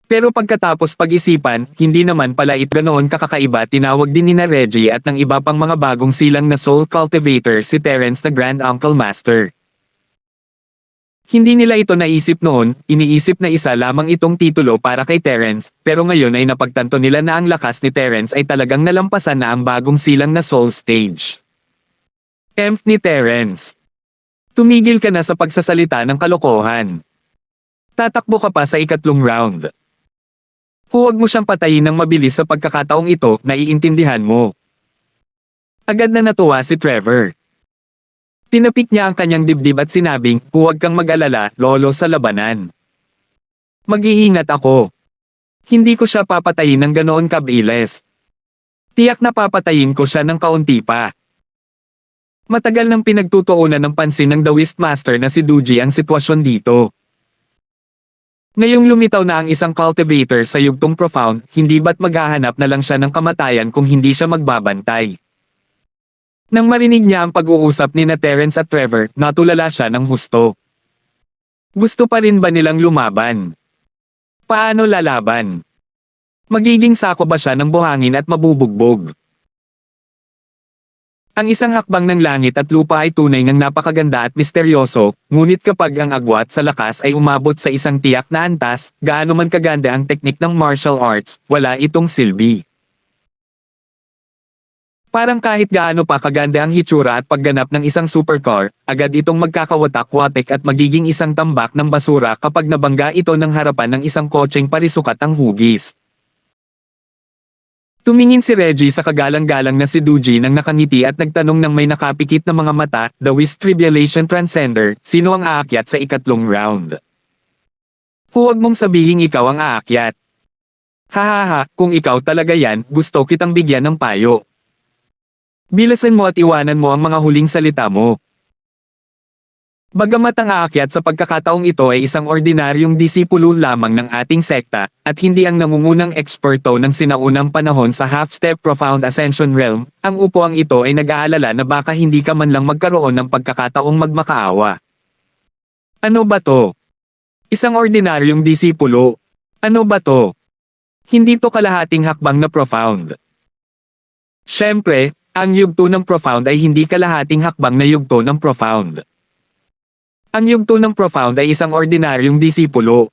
Pero pagkatapos pag-isipan, hindi naman pala ito ganoon kakakaiba. Tinawag din ni Reggie at ng iba pang mga bagong silang na Soul Cultivator si Terence na Grand Uncle Master. Hindi nila ito naisip noon, iniisip na isa lamang itong titulo para kay Terence, pero ngayon ay napagtanto nila na ang lakas ni Terence ay talagang nalampasan na ang bagong silang na Soul Stage. Emph ni Terence. Tumigil ka na sa pagsasalita ng kalokohan. Tatakbo ka pa sa ikatlong round. Huwag mo siyang patayin ng mabilis sa pagkakataong ito, naiintindihan mo. Agad na natuwa si Trevor. Tinapik niya ang kanyang dibdib at sinabing, huwag kang mag-alala, lolo sa labanan. Mag-iingat ako. Hindi ko siya papatayin ng ganoon kabilis. Tiyak na papatayin ko siya ng kaunti pa. Matagal nang pinagtutuunan ng pansin ng The Wistmaster na si Duji ang sitwasyon dito. Ngayong lumitaw na ang isang cultivator sa yugtong Profound, hindi ba't maghahanap na lang siya ng kamatayan kung hindi siya magbabantay. Nang marinig niya ang pag-uusap ni Terence at Trevor, natulala siya ng husto. Gusto pa rin ba nilang lumaban? Paano lalaban? Magiging sako ba siya ng buhangin at mabubugbog? Ang isang hakbang ng langit at lupa ay tunay ngang napakaganda at misteryoso, ngunit kapag ang agwat sa lakas ay umabot sa isang tiyak na antas, gaano man kaganda ang teknik ng martial arts, wala itong silbi. Parang kahit gaano pa kaganda ang hitsura at pagganap ng isang supercar, agad itong magkakawatak-watek at magiging isang tambak ng basura kapag nabangga ito ng harapan ng isang kotseng parisukat ang hugis. Tumingin si Reggie sa kagalang-galang na si Duji nang nakangiti at nagtanong ng may nakapikit na mga mata, The Whist Tribulation Transcender, sino ang aakyat sa ikatlong round? Huwag mong sabihing ikaw ang aakyat. Hahaha, kung ikaw talaga yan, gusto kitang bigyan ng payo. Bilasan mo at iwanan mo ang mga huling salita mo. Bagamat ang aakyat sa pagkakataong ito ay isang ordinaryong disipulo lamang ng ating sekta, at hindi ang nangungunang eksperto ng sinaunang panahon sa half-step profound ascension realm, ang upuang ito ay nag-aalala na baka hindi ka man lang magkaroon ng pagkakataong magmakaawa. Ano ba to? Isang ordinaryong disipulo. Ano ba to? Hindi to kalahating hakbang na profound. Siyempre, ang yugto ng profound ay hindi kalahating hakbang na yugto ng profound. Ang yugto ng profound ay isang ordinaryong disipulo.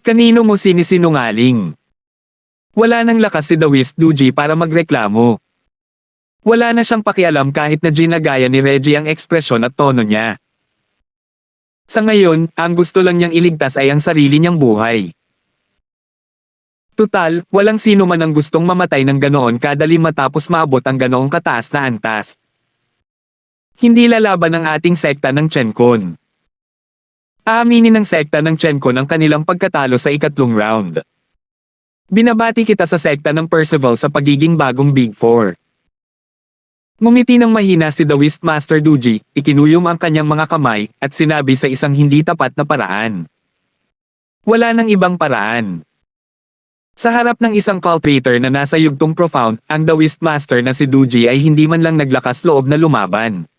Kanino mo sinisinungaling? Wala nang lakas si Dawis Duji para magreklamo. Wala na siyang pakialam kahit na ginagaya ni Reggie ang ekspresyon at tono niya. Sa ngayon, ang gusto lang niyang iligtas ay ang sarili niyang buhay. Tutal, walang sino man ang gustong mamatay ng ganoon kadali matapos maabot ang ganoong kataas na antas. Hindi lalaban ang ating sekta ng Chenkon. Aaminin ng sekta ng Chenkon ang kanilang pagkatalo sa ikatlong round. Binabati kita sa sekta ng Percival sa pagiging bagong Big Four. Ngumiti ng mahina si The Wistmaster Duji, ikinuyom ang kanyang mga kamay, at sinabi sa isang hindi tapat na paraan. Wala nang ibang paraan. Sa harap ng isang cultivator na nasa yugtong profound, ang The Wistmaster na si Duji ay hindi man lang naglakas loob na lumaban.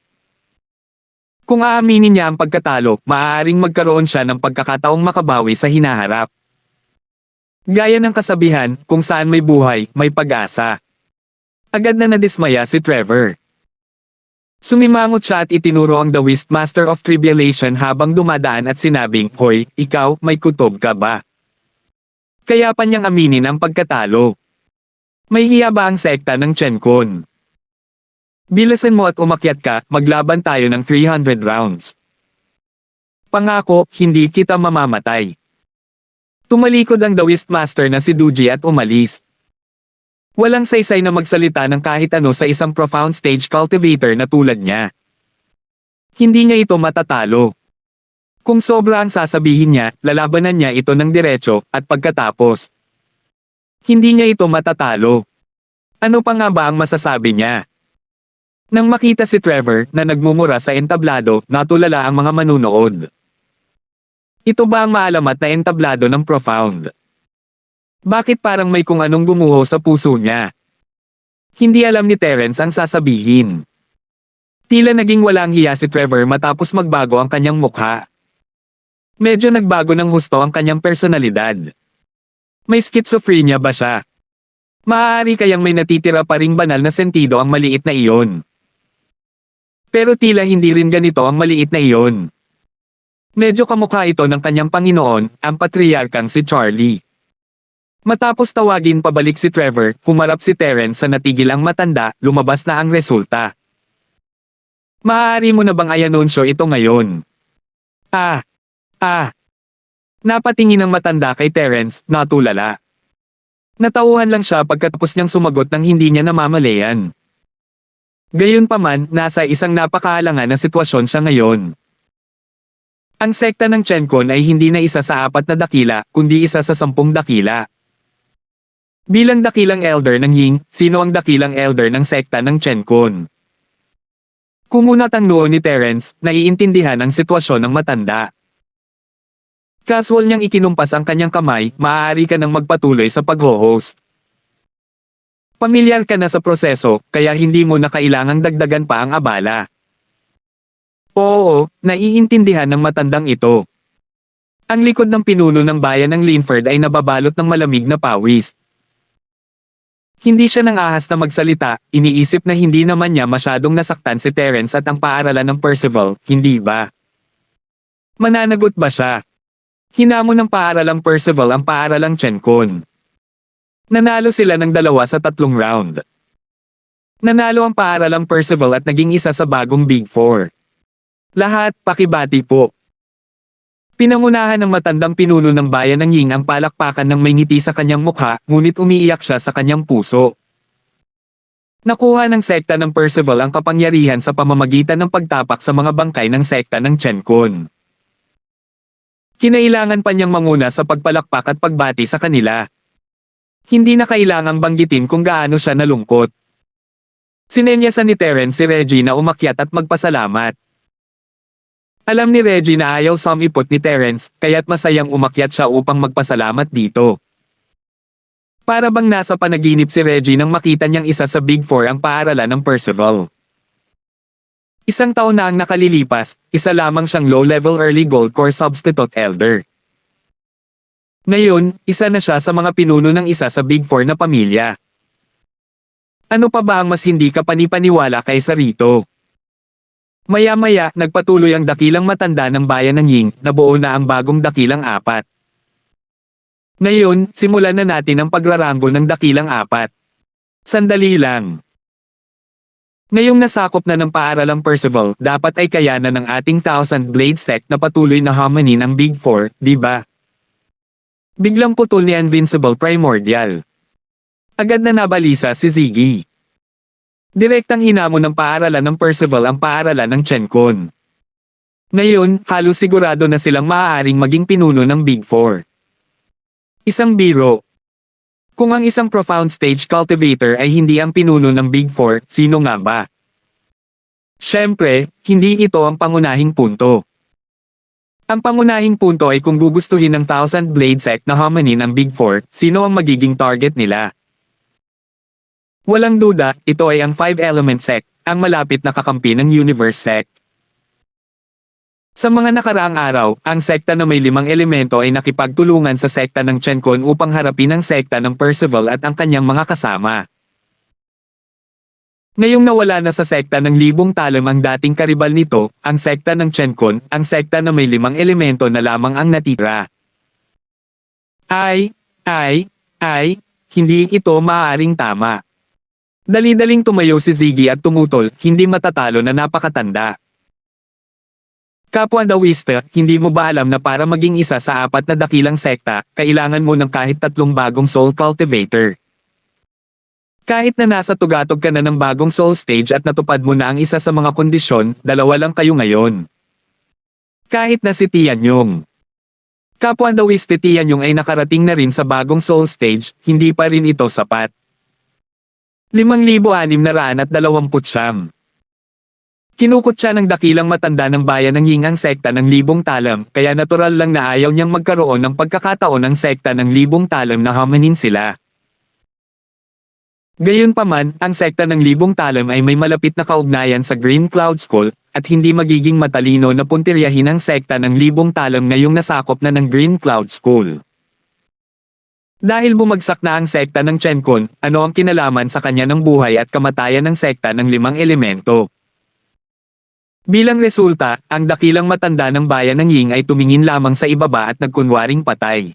Kung aaminin niya ang pagkatalo, maaaring magkaroon siya ng pagkakataong makabawi sa hinaharap. Gaya ng kasabihan, kung saan may buhay, may pag-asa. Agad na nadismaya si Trevor. Sumimangot siya at itinuro ang The Wistmaster of Tribulation habang dumadaan at sinabing, "Hoy, ikaw, may kutob ka ba?" Kaya pa niyang aminin ang pagkatalo. May hiya ba ang sekta ng Chenkon? Bilasan mo at umakyat ka, maglaban tayo ng 300 rounds. Pangako, hindi kita mamamatay. Tumalikod ang The Wistmaster na si Duji at umalis. Walang saysay na magsalita ng kahit ano sa isang profound stage cultivator na tulad niya. Hindi niya ito matatalo. Kung sobra ang sasabihin niya, lalabanan niya ito ng diretso, at pagkatapos, hindi niya ito matatalo. Ano pa nga ba ang masasabi niya? Nang makita si Trevor na nagmumura sa entablado, natulala ang mga manunood. Ito ba ang maalamat na entablado ng profound? Bakit parang may kung anong gumuho sa puso niya? Hindi alam ni Terence ang sasabihin. Tila naging walang hiya si Trevor matapos magbago ang kanyang mukha. Medyo nagbago ng husto ang kanyang personalidad. May schizophrenia ba siya? Maaari kayang may natitira pa ring banal na sentido ang maliit na iyon. Pero tila hindi rin ganito ang maliit na iyon. Medyo kamukha ito ng kanyang Panginoon, ang patriarkang si Charlie. Matapos tawagin pabalik si Trevor, humarap si Terence sa natigil ang matanda, lumabas na ang resulta. Maaari mo na bang i-anunsyo ito ngayon? Napatingin ang matanda kay Terence, natulala. Natauhan lang siya pagkatapos niyang sumagot ng hindi niya namamalayan. Gayunpaman, nasa isang napakaalangan na sitwasyon siya ngayon. Ang sekta ng Chenkon ay hindi na isa sa 4 na dakila, kundi isa sa 10 dakila. Bilang dakilang elder ng Ying, sino ang dakilang elder ng sekta ng Chenkon? Kumunat ang noo ni Terence, naiintindihan ang sitwasyon ng matanda. Casual niyang ikinumpas ang kanyang kamay, maaari ka nang magpatuloy sa pag-host. Pamilyar ka na sa proseso, kaya hindi mo na kailangang dagdagan pa ang abala. Oo, naiintindihan ng matandang ito. Ang likod ng pinuno ng bayan ng Linford ay nababalot ng malamig na pawis. Hindi siya nang ahas na magsalita, iniisip na hindi naman niya masyadong nasaktan si Terence at ang paaralan ng Percival, hindi ba? Mananagot ba siya? Hinamon ng paaralang Percival ang paaralang Chenkon. Nanalo sila ng 2 sa 3 round. Nanalo ang paaralang Percival at naging isa sa bagong Big Four. Lahat, pakibati po. Pinangunahan ng matandang pinuno ng bayan ng Ying ang palakpakan ng may ngiti sa kanyang mukha, ngunit umiiyak siya sa kanyang puso. Nakuha ng sekta ng Percival ang kapangyarihan sa pamamagitan ng pagtapak sa mga bangkay ng sekta ng Chenkon. Kinailangan pa niyang manguna sa pagpalakpak at pagbati sa kanila. Hindi na kailangang banggitin kung gaano siya nalungkot. Sinenyasan ni Terence si Reggie na umakyat at magpasalamat. Alam ni Reggie na ayaw sumipot ni Terence, kaya't masayang umakyat siya upang magpasalamat dito. Para bang nasa panaginip si Reggie nang makita niyang isa sa Big Four ang paaralan ng Percival. Isang taon na ang nakalilipas, isa lamang siyang low-level early gold core substitute elder. Ngayon, isa na siya sa mga pinuno ng isa sa Big Four na pamilya. Ano pa ba ang mas hindi ka panipaniwala kaysa rito? Maya-maya, nagpatuloy ang dakilang matanda ng bayan ng Ying, nabuo na ang bagong dakilang apat. Ngayon, simulan na natin ang pagraranggol ng dakilang apat. Sandali lang. Ngayong nasakop na ng paaralang Percival, dapat ay kayanan ng ating Thousand Blade sect na patuloy na hamanin ang Big Four, di ba? Biglang putol ni Invincible Primordial. Agad na nabalisa si Ziggy. Direktang hinamon ng paaralan ng Percival ang paaralan ng Chencon. Ngayon, halos sigurado na silang maaaring maging pinuno ng Big Four. Isang biro. Kung ang isang profound stage cultivator ay hindi ang pinuno ng Big Four, sino nga ba? Siyempre, hindi ito ang pangunahing punto. Ang pangunahing punto ay kung gugustuhin ng Thousand Blade sect na hamanin ang Big Four, sino ang magiging target nila? Walang duda, ito ay ang Five Element sect, ang malapit na kakampi ng Universe sect. Sa mga nakaraang araw, ang sekta na may 5 elemento ay nakipagtulungan sa sekta ng Chencon upang harapin ang sekta ng Percival at ang kanyang mga kasama. Ngayong nawala na sa sekta ng Libong Talem ang dating karibal nito, ang sekta ng Chencon, ang sekta na may 5 elemento na lamang ang natitira. Hindi ito maaaring tama. Dali-daling tumayo si Ziggy at tumutol, hindi matatalo na napakatanda. Kapwa Dawista, hindi mo ba alam na para maging isa sa 4 na dakilang sekta, kailangan mo ng kahit 3 bagong soul cultivator. Kahit na nasa tugatog ka na ng bagong soul stage at natupad mo na ang isa sa mga kondisyon, 2 lang kayo ngayon. Kahit na si Tianyong. Kapwa Dawista Tianyong ay nakarating na rin sa bagong soul stage, hindi pa rin ito sapat. 5,629. Kinukot siya ng dakilang matanda ng bayan ng Ying ang sekta ng Libong Talem, kaya natural lang na ayaw niyang magkaroon ng pagkakataon ng sekta ng Libong Talem na hamanin sila. Gayunpaman, ang sekta ng Libong Talem ay may malapit na kaugnayan sa Green Cloud School, at hindi magiging matalino na puntiryahin ang sekta ng Libong Talem ngayong nasakop na ng Green Cloud School. Dahil bumagsak na ang sekta ng Chencon, ano ang kinalaman sa kanya ng buhay at kamatayan ng sekta ng 5 elemento? Bilang resulta, ang dakilang matanda ng bayan ng Ying ay tumingin lamang sa ibaba at nagkunwaring patay.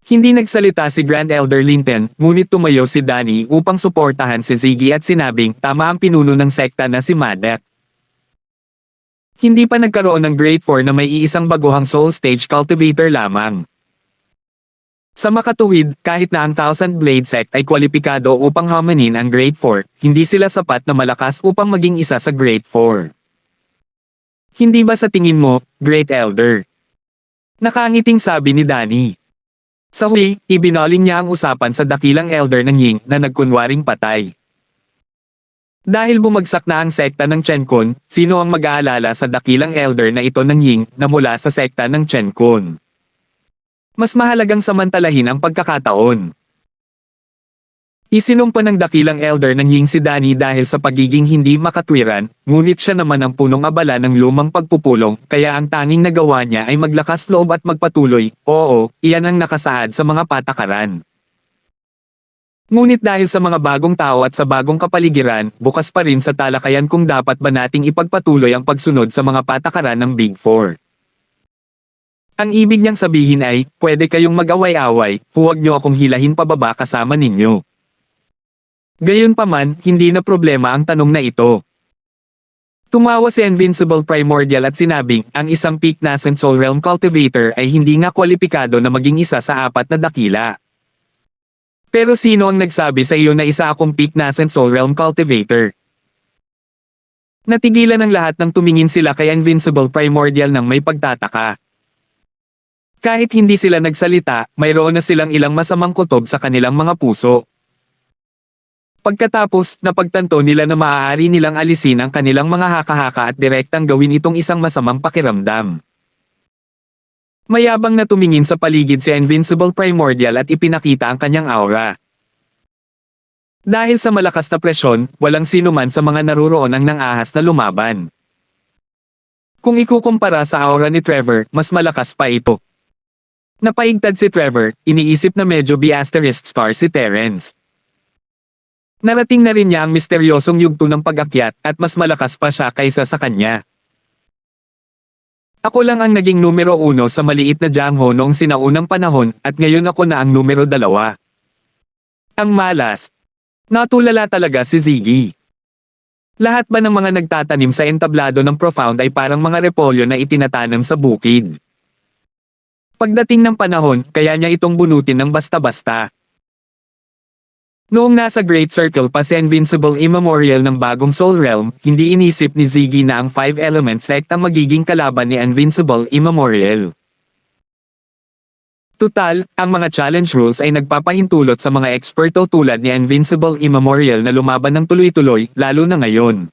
Hindi nagsalita si Grand Elder Linton, ngunit tumayo si Danny upang suportahan si Ziggy at sinabing tama ang pinuno ng sekta na si Madak. Hindi pa nagkaroon ng Grade 4 na may iisang baguhang soul stage cultivator lamang. Sa makatuwid, kahit na ang Thousand Blade sect ay kwalipikado upang hamanin ang Grade 4, hindi sila sapat na malakas upang maging isa sa Grade 4. Hindi ba sa tingin mo, Great Elder? Nakangiting sabi ni Danny. Sa huli, ibinaling niya ang usapan sa dakilang elder ng Ying na nagkunwaring patay. Dahil bumagsak na ang sekta ng Chencon, sino ang mag-aalala sa dakilang elder na ito ng Ying na mula sa sekta ng Chencon? Mas mahalagang samantalahin ang pagkakataon. Isinumpa ng dakilang elder ng Ying si Danny dahil sa pagiging hindi makatwiran, ngunit siya naman ang punong abala ng lumang pagpupulong, kaya ang tanging nagawa niya ay maglakas loob at magpatuloy. Oo, iyan ang nakasaad sa mga patakaran. Ngunit dahil sa mga bagong tao at sa bagong kapaligiran, bukas pa rin sa talakayan kung dapat ba nating ipagpatuloy ang pagsunod sa mga patakaran ng Big Four. Ang ibig niyang sabihin ay, pwede kayong mag-away-away, huwag niyo akong hilahin pababa kasama ninyo. Gayunpaman, hindi na problema ang tanong na ito. Tumawa si Invincible Primordial at sinabing, ang isang peak nascent soul realm cultivator ay hindi nga kwalipikado na maging isa sa 4 na dakila. Pero sino ang nagsabi sa iyo na isa akong peak nascent soul realm cultivator? Natigilan ang lahat nang tumingin sila kay Invincible Primordial nang may pagtataka. Kahit hindi sila nagsalita, mayroon na silang ilang masamang kutob sa kanilang mga puso. Pagkatapos, napagtanto nila na maaari nilang alisin ang kanilang mga haka-haka at direktang gawin itong isang masamang pakiramdam. Mayabang na tumingin sa paligid si Invincible Primordial at ipinakita ang kanyang aura. Dahil sa malakas na presyon, walang sinuman sa mga naruroon ang nangahas na lumaban. Kung ikukumpara sa aura ni Trevor, mas malakas pa ito. Napaigtad si Trevor, iniisip na medyo B** star si Terence. Narating na rin niya ang misteryosong yugto ng pag-akyat at mas malakas pa siya kaysa sa kanya. Ako lang ang naging numero 1 sa maliit na Jangho noong sinaunang panahon at ngayon ako na ang numero 2. Ang malas. Natulala talaga si Ziggy. Lahat ba ng mga nagtatanim sa entablado ng Profound ay parang mga repolyo na itinatanam sa bukid? Pagdating ng panahon, kaya niya itong bunutin ng basta-basta. Noong nasa Great Circle pa si Invincible Immemorial ng bagong Soul Realm, hindi inisip ni Ziggy na ang 5 Element Sect ang magiging kalaban ni Invincible Immemorial. Tutal, ang mga challenge rules ay nagpapahintulot sa mga eksperto tulad ni Invincible Immemorial na lumaban ng tuloy-tuloy, lalo na ngayon.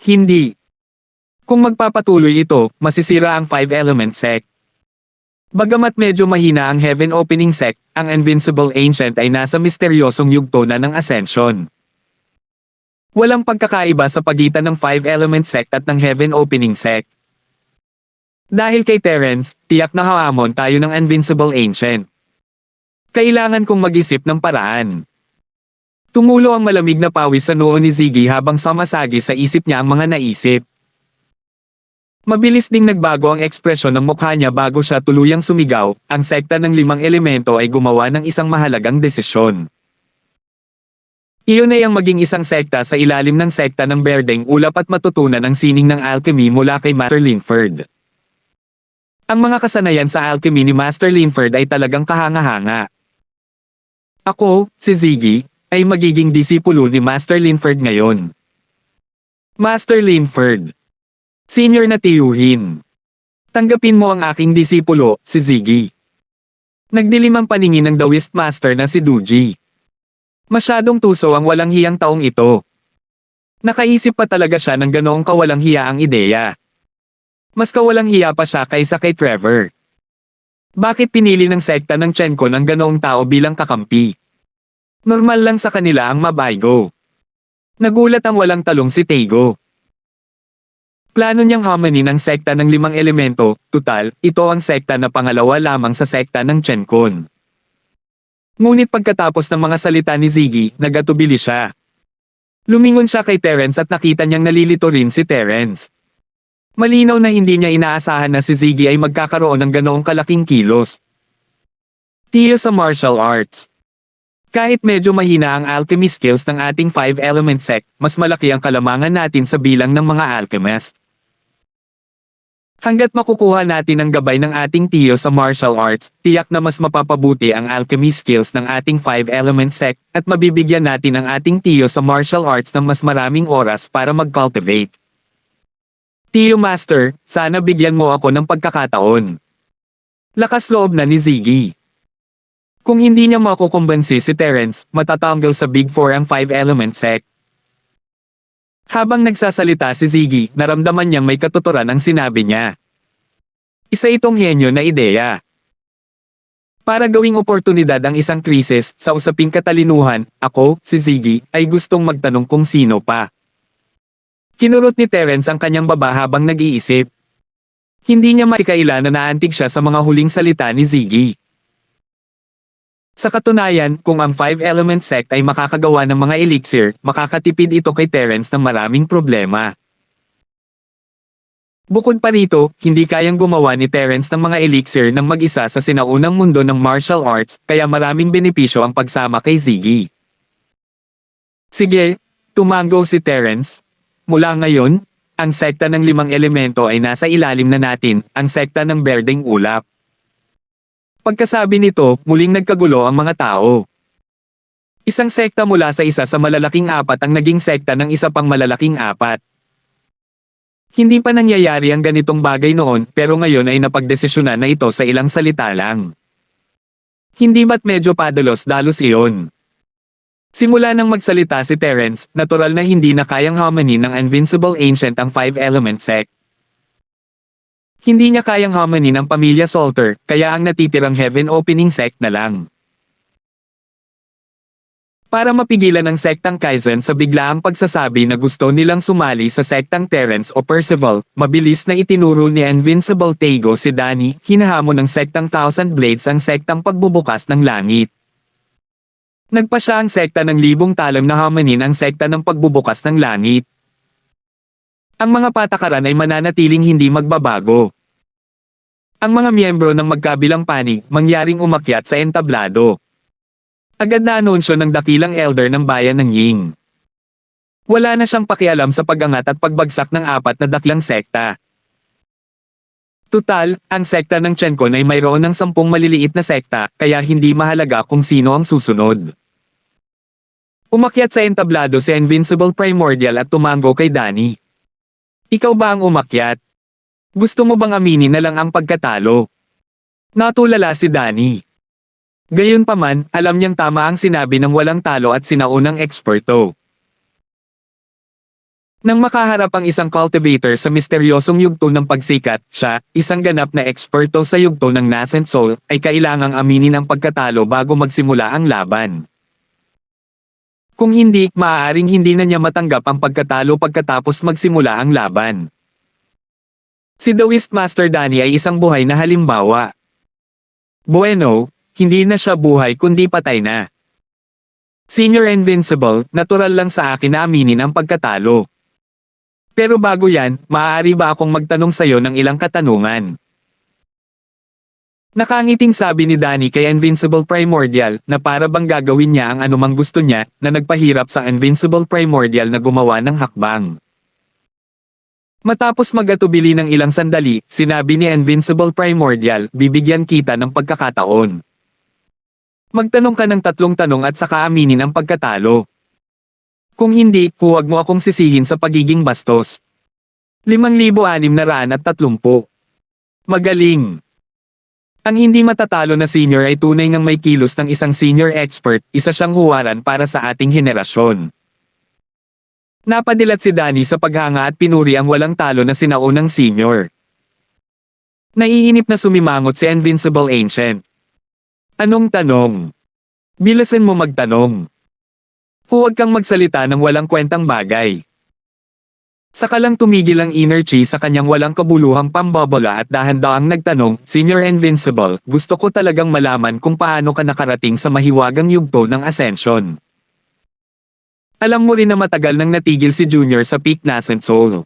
Hindi. Kung magpapatuloy ito, masisira ang 5 Element Sect. Bagamat medyo mahina ang Heaven Opening Sect, ang Invincible Ancient ay nasa misteryosong yugto na ng Ascension. Walang pagkakaiba sa pagitan ng 5 Element Sect at ng Heaven Opening Sect. Dahil kay Terence, tiyak na haamon tayo ng Invincible Ancient. Kailangan kong mag-isip ng paraan. Tumulo ang malamig na pawis sa noo ni Ziggy habang samasagi sa isip niya ang mga naisip. Mabilis ding nagbago ang ekspresyon ng mukha niya bago siya tuluyang sumigaw, ang sekta ng 5 elemento ay gumawa ng isang mahalagang desisyon. Iyon ay ang maging isang sekta sa ilalim ng sekta ng Berdeng Ulap at matutunan ang sining ng alchemy mula kay Master Linford. Ang mga kasanayan sa alchemy ni Master Linford ay talagang kahanga-hanga. Ako, si Ziggy, ay magiging disipulo ni Master Linford ngayon. Master Linford. Senior na tiyuhin. Tanggapin mo ang aking disipulo, si Ziggy. Nagdilim ang paningin ng Daoist Master na si Duji. Masyadong tuso ang walang hiyang taong ito. Nakaisip pa talaga siya ng ganoong kawalang hiya ang ideya. Mas kawalang hiya pa siya kaysa kay Trevor. Bakit pinili ng sekta ng Chenkon ang ganoong tao bilang kakampi? Normal lang sa kanila ang mabaygo. Nagulat ang walang talong si Teigo. Plano niyang hamanin ang sekta ng 5 elemento, tutal, ito ang sekta na pangalawa lamang sa sekta ng Chenkon. Ngunit pagkatapos ng mga salita ni Ziggy, nagatubili siya. Lumingon siya kay Terence at nakita niyang nalilito rin si Terence. Malinaw na hindi niya inaasahan na si Ziggy ay magkakaroon ng ganoong kalaking kilos. Tiyo sa martial arts. Kahit medyo mahina ang alchemy skills ng ating 5 element sect, mas malaki ang kalamangan natin sa bilang ng mga alchemist. Hanggat makukuha natin ang gabay ng ating tiyo sa martial arts, tiyak na mas mapapabuti ang alchemy skills ng ating 5 element sect, at mabibigyan natin ang ating tiyo sa martial arts ng mas maraming oras para mag-cultivate. Tiyo Master, sana bigyan mo ako ng pagkakataon. Lakas loob na ni Ziggy. Kung hindi niya makukumbansi si Terence, matatanggal sa Big 4 ang 5 element sect. Habang nagsasalita si Ziggy, naramdaman niyang may katuturan ang sinabi niya. Isa itong henyo na ideya. Para gawing oportunidad ang isang krisis sa usaping katalinuhan, ako, si Ziggy, ay gustong magtanong kung sino pa. Kinurot ni Terence ang kanyang baba habang nag-iisip. Hindi niya maikaila na naantig siya sa mga huling salita ni Ziggy. Sa katunayan, kung ang 5 element sect ay makakagawa ng mga elixir, makakatipid ito kay Terence ng maraming problema. Bukod pa rito, hindi kayang gumawa ni Terence ng mga elixir ng mag-isa sa sinaunang mundo ng martial arts, kaya maraming benepisyo ang pagsama kay Ziggy. Sige, tumango si Terence. Mula ngayon, ang sekta ng 5 elemento ay nasa ilalim na natin, ang sekta ng Berdeng Ulap. Pagkasabi nito, muling nagkagulo ang mga tao. Isang sekta mula sa isa sa malalaking 4 ang naging sekta ng isa pang malalaking 4. Hindi pa nangyayari ang ganitong bagay noon, pero ngayon ay napagdesisyonan na ito sa ilang salita lang. Hindi ba't medyo padalos-dalos iyon? Simula nang magsalita si Terence, natural na hindi na kayang hamanin ng Invincible Ancient ang Five Element Sect. Hindi niya kayang hamanin ang pamilya Salter, kaya ang natitirang Heaven Opening Sect na lang. Para mapigilan ang sektang Kaizen sa biglaang pagsasabi na gusto nilang sumali sa sektang Terence o Percival, mabilis na itinuro ni Invincible Tago si Danny, hinahamon ng sektang Thousand Blades ang sektang pagbubukas ng langit. Nagpa siya ang sekta ng libong talam na hamanin ang sekta ng pagbubukas ng langit. Ang mga patakaran ay mananatiling hindi magbabago. Ang mga miyembro ng magkabilang panig mangyaring umakyat sa entablado. Agad na anunsyo ng dakilang elder ng bayan ng Ying. Wala na siyang pakialam sa pag-angat at pagbagsak ng apat na daklang sekta. Tutal, ang sekta ng Chenkon ay mayroon ng 10 maliliit na sekta, kaya hindi mahalaga kung sino ang susunod. Umakyat sa entablado si Invincible Primordial at tumango kay Danny. Ikaw ba ang umakyat? Gusto mo bang aminin na lang ang pagkatalo? Natulala si Danny. Gayunpaman, alam niyang tama ang sinabi ng walang talo at sinaunang eksperto. Nang makaharap ang isang cultivator sa misteryosong yugto ng pagsikat, siya, isang ganap na eksperto sa yugto ng Nascent Soul, ay kailangang aminin ang pagkatalo bago magsimula ang laban. Kung hindi, maaaring hindi na niya matanggap ang pagkatalo pagkatapos magsimula ang laban. Si The Wistmaster Danny ay isang buhay na halimbawa. Bueno, hindi na siya buhay kundi patay na. Senior Invincible, natural lang sa akin na aminin ang pagkatalo. Pero bago yan, maaari ba akong magtanong sa'yo ng ilang katanungan? Nakangiting sabi ni Danny kay Invincible Primordial na para bang gagawin niya ang anumang gusto niya na nagpahirap sa Invincible Primordial na gumawa ng hakbang. Matapos magatubili ng ilang sandali, sinabi ni Invincible Primordial, bibigyan kita ng pagkakataon. Magtanong ka ng 3 tanong at saka aminin ang pagkatalo. Kung hindi, huwag mo akong sisihin sa pagiging bastos. 5,630. Magaling. Ang hindi matatalo na senior ay tunay ngang may kilos ng isang senior expert, isa siyang huwaran para sa ating henerasyon. Napadilat si Danny sa paghanga at pinuri ang walang talo na sinaunang senior. Naiinip na sumimangot si Invincible Ancient. Anong tanong? Bilasan mo magtanong. Huwag kang magsalita ng walang kwentang bagay. Saka lang tumigil ang inner chi sa kanyang walang kabuluhang pambobola at dahan-daang nagtanong, Senior Invincible, gusto ko talagang malaman kung paano ka nakarating sa mahiwagang yugto ng Ascension. Alam mo rin na matagal nang natigil si Junior sa peak Nascent Soul.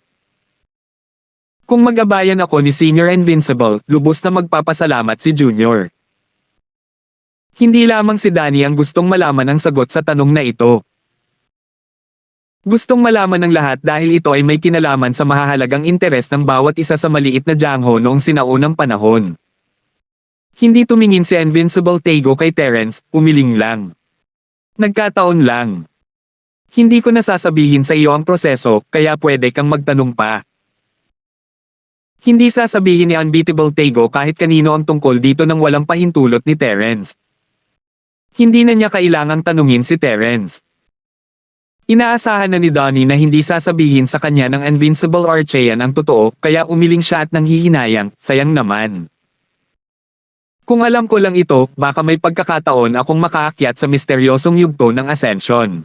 Kung magabayan ako ni Senior Invincible, lubos na magpapasalamat si Junior. Hindi lamang si Danny ang gustong malaman ang sagot sa tanong na ito. Gustong malaman ng lahat dahil ito ay may kinalaman sa mahahalagang interes ng bawat isa sa maliit na Jangho noong sinaunang panahon. Hindi tumingin si Invincible Tago kay Terence, umiling lang. Nagkataon lang. Hindi ko nasasabihin sa iyo ang proseso, kaya pwede kang magtanong pa. Hindi sasabihin ni Unbeatable Tago kahit kanino ang tungkol dito nang walang pahintulot ni Terence. Hindi na niya kailangang tanungin si Terence. Inaasahan na ni Donnie na hindi sasabihin sa kanya ng Invincible Archean ang totoo, kaya umiling siya at nanghihinayang, sayang naman. Kung alam ko lang ito, baka may pagkakataon akong makaakyat sa misteryosong yugto ng Ascension.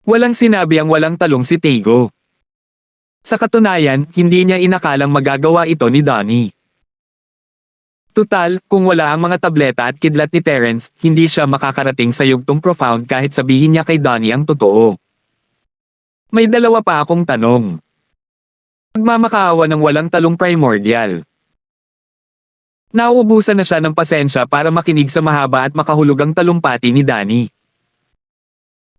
Walang sinabi ang walang talong si Tago. Sa katunayan, hindi niya inakalang magagawa ito ni Donnie. Tutal, kung wala ang mga tableta at kidlat ni Terence, hindi siya makakarating sa yugtong profound kahit sabihin niya kay Donnie ang totoo. May 2 pa akong tanong. Nagmamakaawa ng walang talong Primordial. Nauubusan na siya ng pasensya para makinig sa mahaba at makahulugang talumpati ni Danny.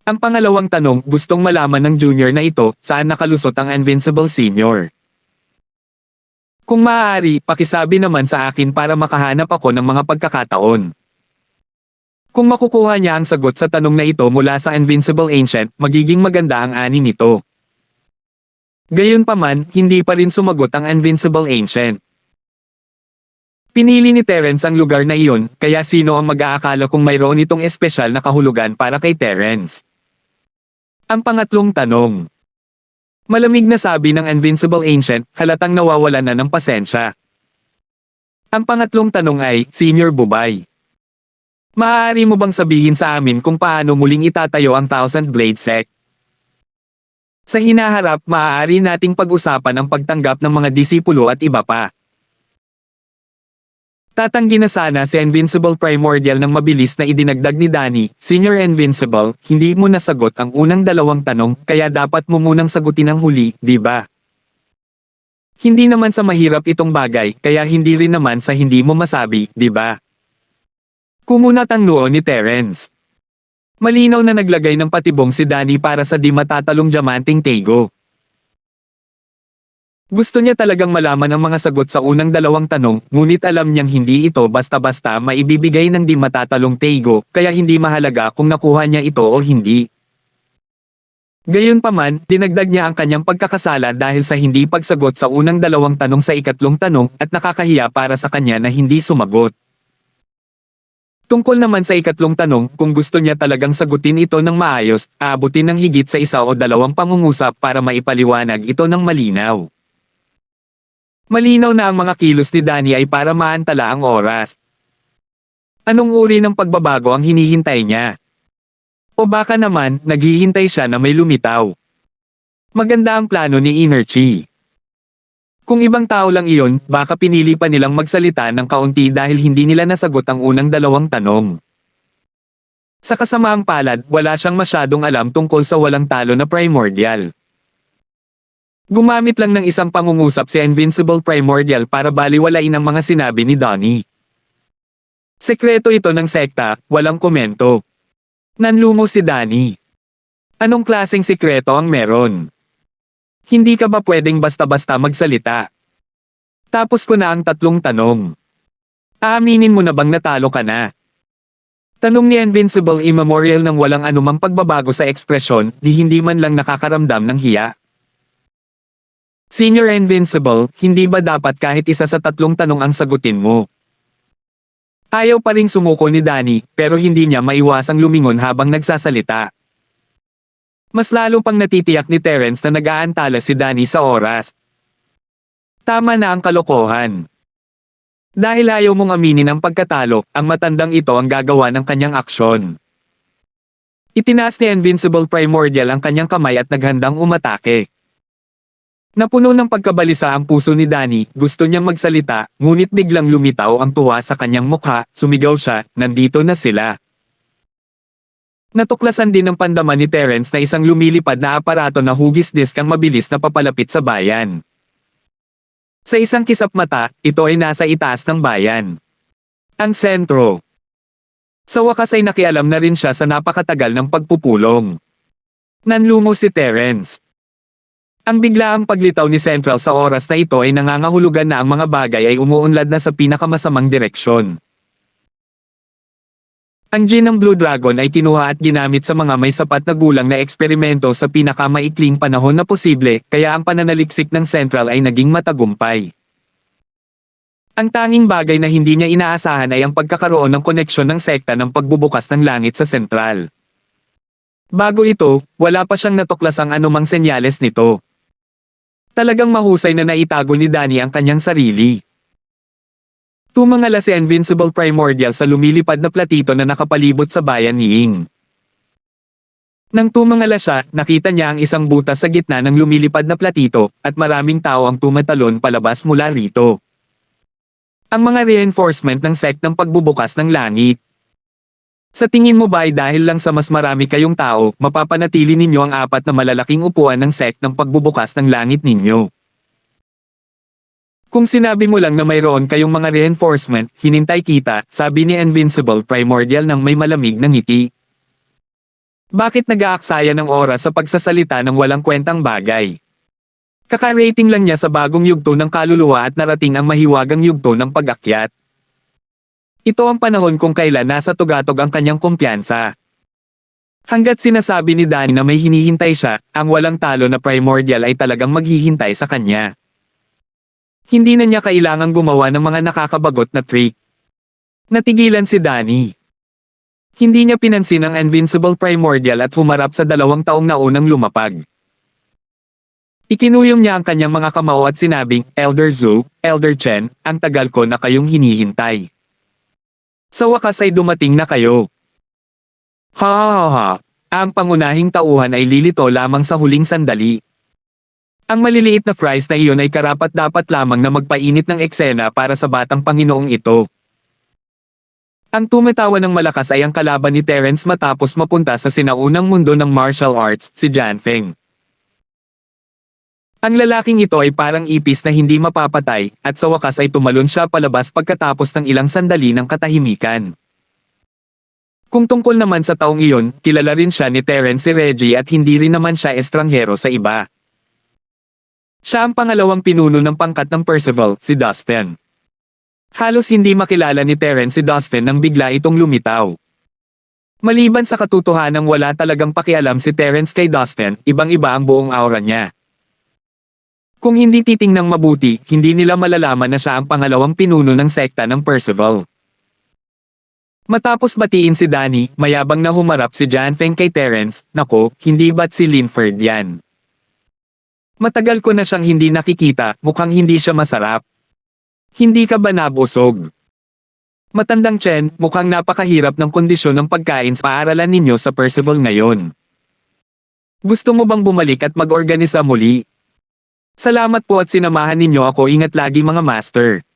Ang pangalawang tanong, gustong malaman ng junior na ito, saan nakalusot ang Invincible Senior. Kung maaari, pakisabi naman sa akin para makahanap ako ng mga pagkakataon. Kung makukuha niya ang sagot sa tanong na ito mula sa Invincible Ancient, magiging maganda ang ani nito. Gayunpaman, hindi pa rin sumagot ang Invincible Ancient. Pinili ni Terence ang lugar na iyon, kaya sino ang mag-aakala kung mayroon itong espesyal na kahulugan para kay Terence? Ang pangatlong tanong. Malamig na sabi ng Invincible Ancient, halatang nawawalan na ng pasensya. Ang pangatlong tanong ay, Senior Bubay. Maaari mo bang sabihin sa amin kung paano muling itatayo ang Thousand Blade Sect? Sa hinaharap, maaari nating pag-usapan ang pagtanggap ng mga disipulo at iba pa. Tatanggi na sana si Invincible Primordial ng mabilis na idinagdag ni Danny, Senior Invincible, hindi mo nasagot ang unang dalawang tanong, kaya dapat mo munang sagutin ang huli, di ba? Hindi naman sa mahirap itong bagay, kaya hindi rin naman sa hindi mo masabi, di ba? Kumunat ang noo ni Terence. Malinaw na naglagay ng patibong si Danny para sa di matatalong diamanting Teigo. Gusto niya talagang malaman ang mga sagot sa unang dalawang tanong, ngunit alam niyang hindi ito basta-basta maibibigay ng di matatalong Teigo, kaya hindi mahalaga kung nakuha niya ito o hindi. Gayunpaman, dinagdag niya ang kanyang pagkakasala dahil sa hindi pagsagot sa unang dalawang tanong sa ikatlong tanong at nakakahiya para sa kanya na hindi sumagot. Tungkol naman sa ikatlong tanong, kung gusto niya talagang sagutin ito ng maayos, aabutin ng higit sa isa o dalawang pangungusap para maipaliwanag ito ng malinaw. Malinaw na ang mga kilos ni Danny ay para maantala ang oras. Anong uri ng pagbabago ang hinihintay niya? O baka naman, naghihintay siya na may lumitaw. Maganda ang plano ni Inner Chi. Kung ibang tao lang iyon, baka pinili pa nilang magsalita ng kaunti dahil hindi nila nasagot ang unang dalawang tanong. Sa kasamaang palad, wala siyang masyadong alam tungkol sa walang talo na Primordial. Gumamit lang ng isang pangungusap si Invincible Primordial para baliwalain ang mga sinabi ni Donnie. Sekreto ito ng sekta, walang komento. Nanlumo si Danny. Anong klaseng sekreto ang meron? Hindi ka ba pwedeng basta-basta magsalita? Tapos ko na ang tatlong tanong. Aaminin mo na bang natalo ka na? Tanong ni Invincible Immemorial ng walang anumang pagbabago sa ekspresyon, di hindi man lang nakakaramdam ng hiya. Senior Invincible, hindi ba dapat kahit isa sa tatlong tanong ang sagutin mo? Ayaw pa ring sumuko ni Danny, pero hindi niya maiwasang lumingon habang nagsasalita. Mas lalo pang natitiyak ni Terence na nag-aantala si Danny sa oras. Tama na ang kalokohan. Dahil ayaw mong aminin ang pagkatalo, ang matandang ito ang gagawa ng kanyang aksyon. Itinaas ni Invincible Primordial ang kanyang kamay at naghandang umatake. Napuno ng pagkabalisa ang puso ni Danny, gusto niyang magsalita, ngunit biglang lumitaw ang tuwa sa kanyang mukha, sumigaw siya, nandito na sila. Natuklasan din ng pandaman ni Terence na isang lumilipad na aparato na hugis disk ang mabilis na papalapit sa bayan. Sa isang kisap mata, ito ay nasa itaas ng bayan. Ang sentro. Sa wakas ay nakialam na rin siya sa napakatagal ng pagpupulong. Nanlumo si Terence. Ang biglaang paglitaw ni Central sa oras na ito ay nangangahulugan na ang mga bagay ay umuunlad na sa pinakamasamang direksyon. Ang gene ng Blue Dragon ay kinuha at ginamit sa mga may sapat na gulang na eksperimento sa pinakamaikling panahon na posible, kaya ang pananaliksik ng Central ay naging matagumpay. Ang tanging bagay na hindi niya inaasahan ay ang pagkakaroon ng koneksyon ng sekta ng pagbubukas ng langit sa Central. Bago ito, wala pa siyang natuklasang anumang senyales nito. Talagang mahusay na naitago ni Danny ang kanyang sarili. Tumangala si Invincible Primordial sa lumilipad na platito na nakapalibot sa bayan ni Ying. Nang tumangala siya, nakita niya ang isang butas sa gitna ng lumilipad na platito, at maraming tao ang tumatalon palabas mula rito. Ang mga reinforcement ng sect ng pagbubukas ng langit. Sa tingin mo ba ay dahil lang sa mas marami kayong tao, mapapanatili ninyo ang apat na malalaking upuan ng sect ng pagbubukas ng langit ninyo? Kung sinabi mo lang na mayroon kayong mga reinforcement, hinintay kita, sabi ni Invincible Primordial ng may malamig na ngiti. Bakit nag-aaksaya ng oras sa pagsasalita ng walang kwentang bagay? Kaka-rating lang niya sa bagong yugto ng kaluluwa at narating ang mahiwagang yugto ng pag-akyat. Ito ang panahon kung kailan nasa tugatog ang kanyang kumpiyansa. Hanggat sinasabi ni Danny na may hinihintay siya, ang walang talo na Primordial ay talagang maghihintay sa kanya. Hindi na niya kailangang gumawa ng mga nakakabagot na trick. Natigilan si Danny. Hindi niya pinansin ang Invincible Primordial at humarap sa 2 taong naunang lumapag. Ikinuyom niya ang kanyang mga kamao at sinabing, Elder Zhu, Elder Chen, ang tagal ko na kayong hinihintay. Sa wakas ay dumating na kayo. Ha ha ha ha. Ang pangunahing tauhan ay lilito lamang sa huling sandali. Ang maliliit na fries na iyon ay karapat-dapat lamang na magpainit ng eksena para sa batang Panginoong ito. Ang tumatawa ng malakas ay ang kalaban ni Terence matapos mapunta sa sinaunang mundo ng martial arts, si Jan Feng. Ang lalaking ito ay parang ipis na hindi mapapatay, at sa wakas ay tumalon siya palabas pagkatapos ng ilang sandali ng katahimikan. Kung tungkol naman sa taong iyon, kilala rin siya ni Terence si Reggie at hindi rin naman siya estranghero sa iba. Siya ang pangalawang pinuno ng pangkat ng Percival, si Dustin. Halos hindi makilala ni Terence si Dustin nang bigla itong lumitaw. Maliban sa katotohanang wala talagang pakialam si Terence kay Dustin, ibang-iba ang buong aura niya. Kung hindi titingnang mabuti, hindi nila malalaman na siya ang pangalawang pinuno ng sekta ng Percival. Matapos batiin si Danny, mayabang na humarap si Jan Feng kay Terence, nako, hindi ba't si Linford yan? Matagal ko na siyang hindi nakikita, mukhang hindi siya masarap. Hindi ka ba nabusog? Matandang Chen, mukhang napakahirap ng kondisyon ng pagkain sa paaralan ninyo sa Percival ngayon. Gusto mo bang bumalik at mag-organisa muli? Salamat po at sinamahan ninyo ako, ingat lagi mga master.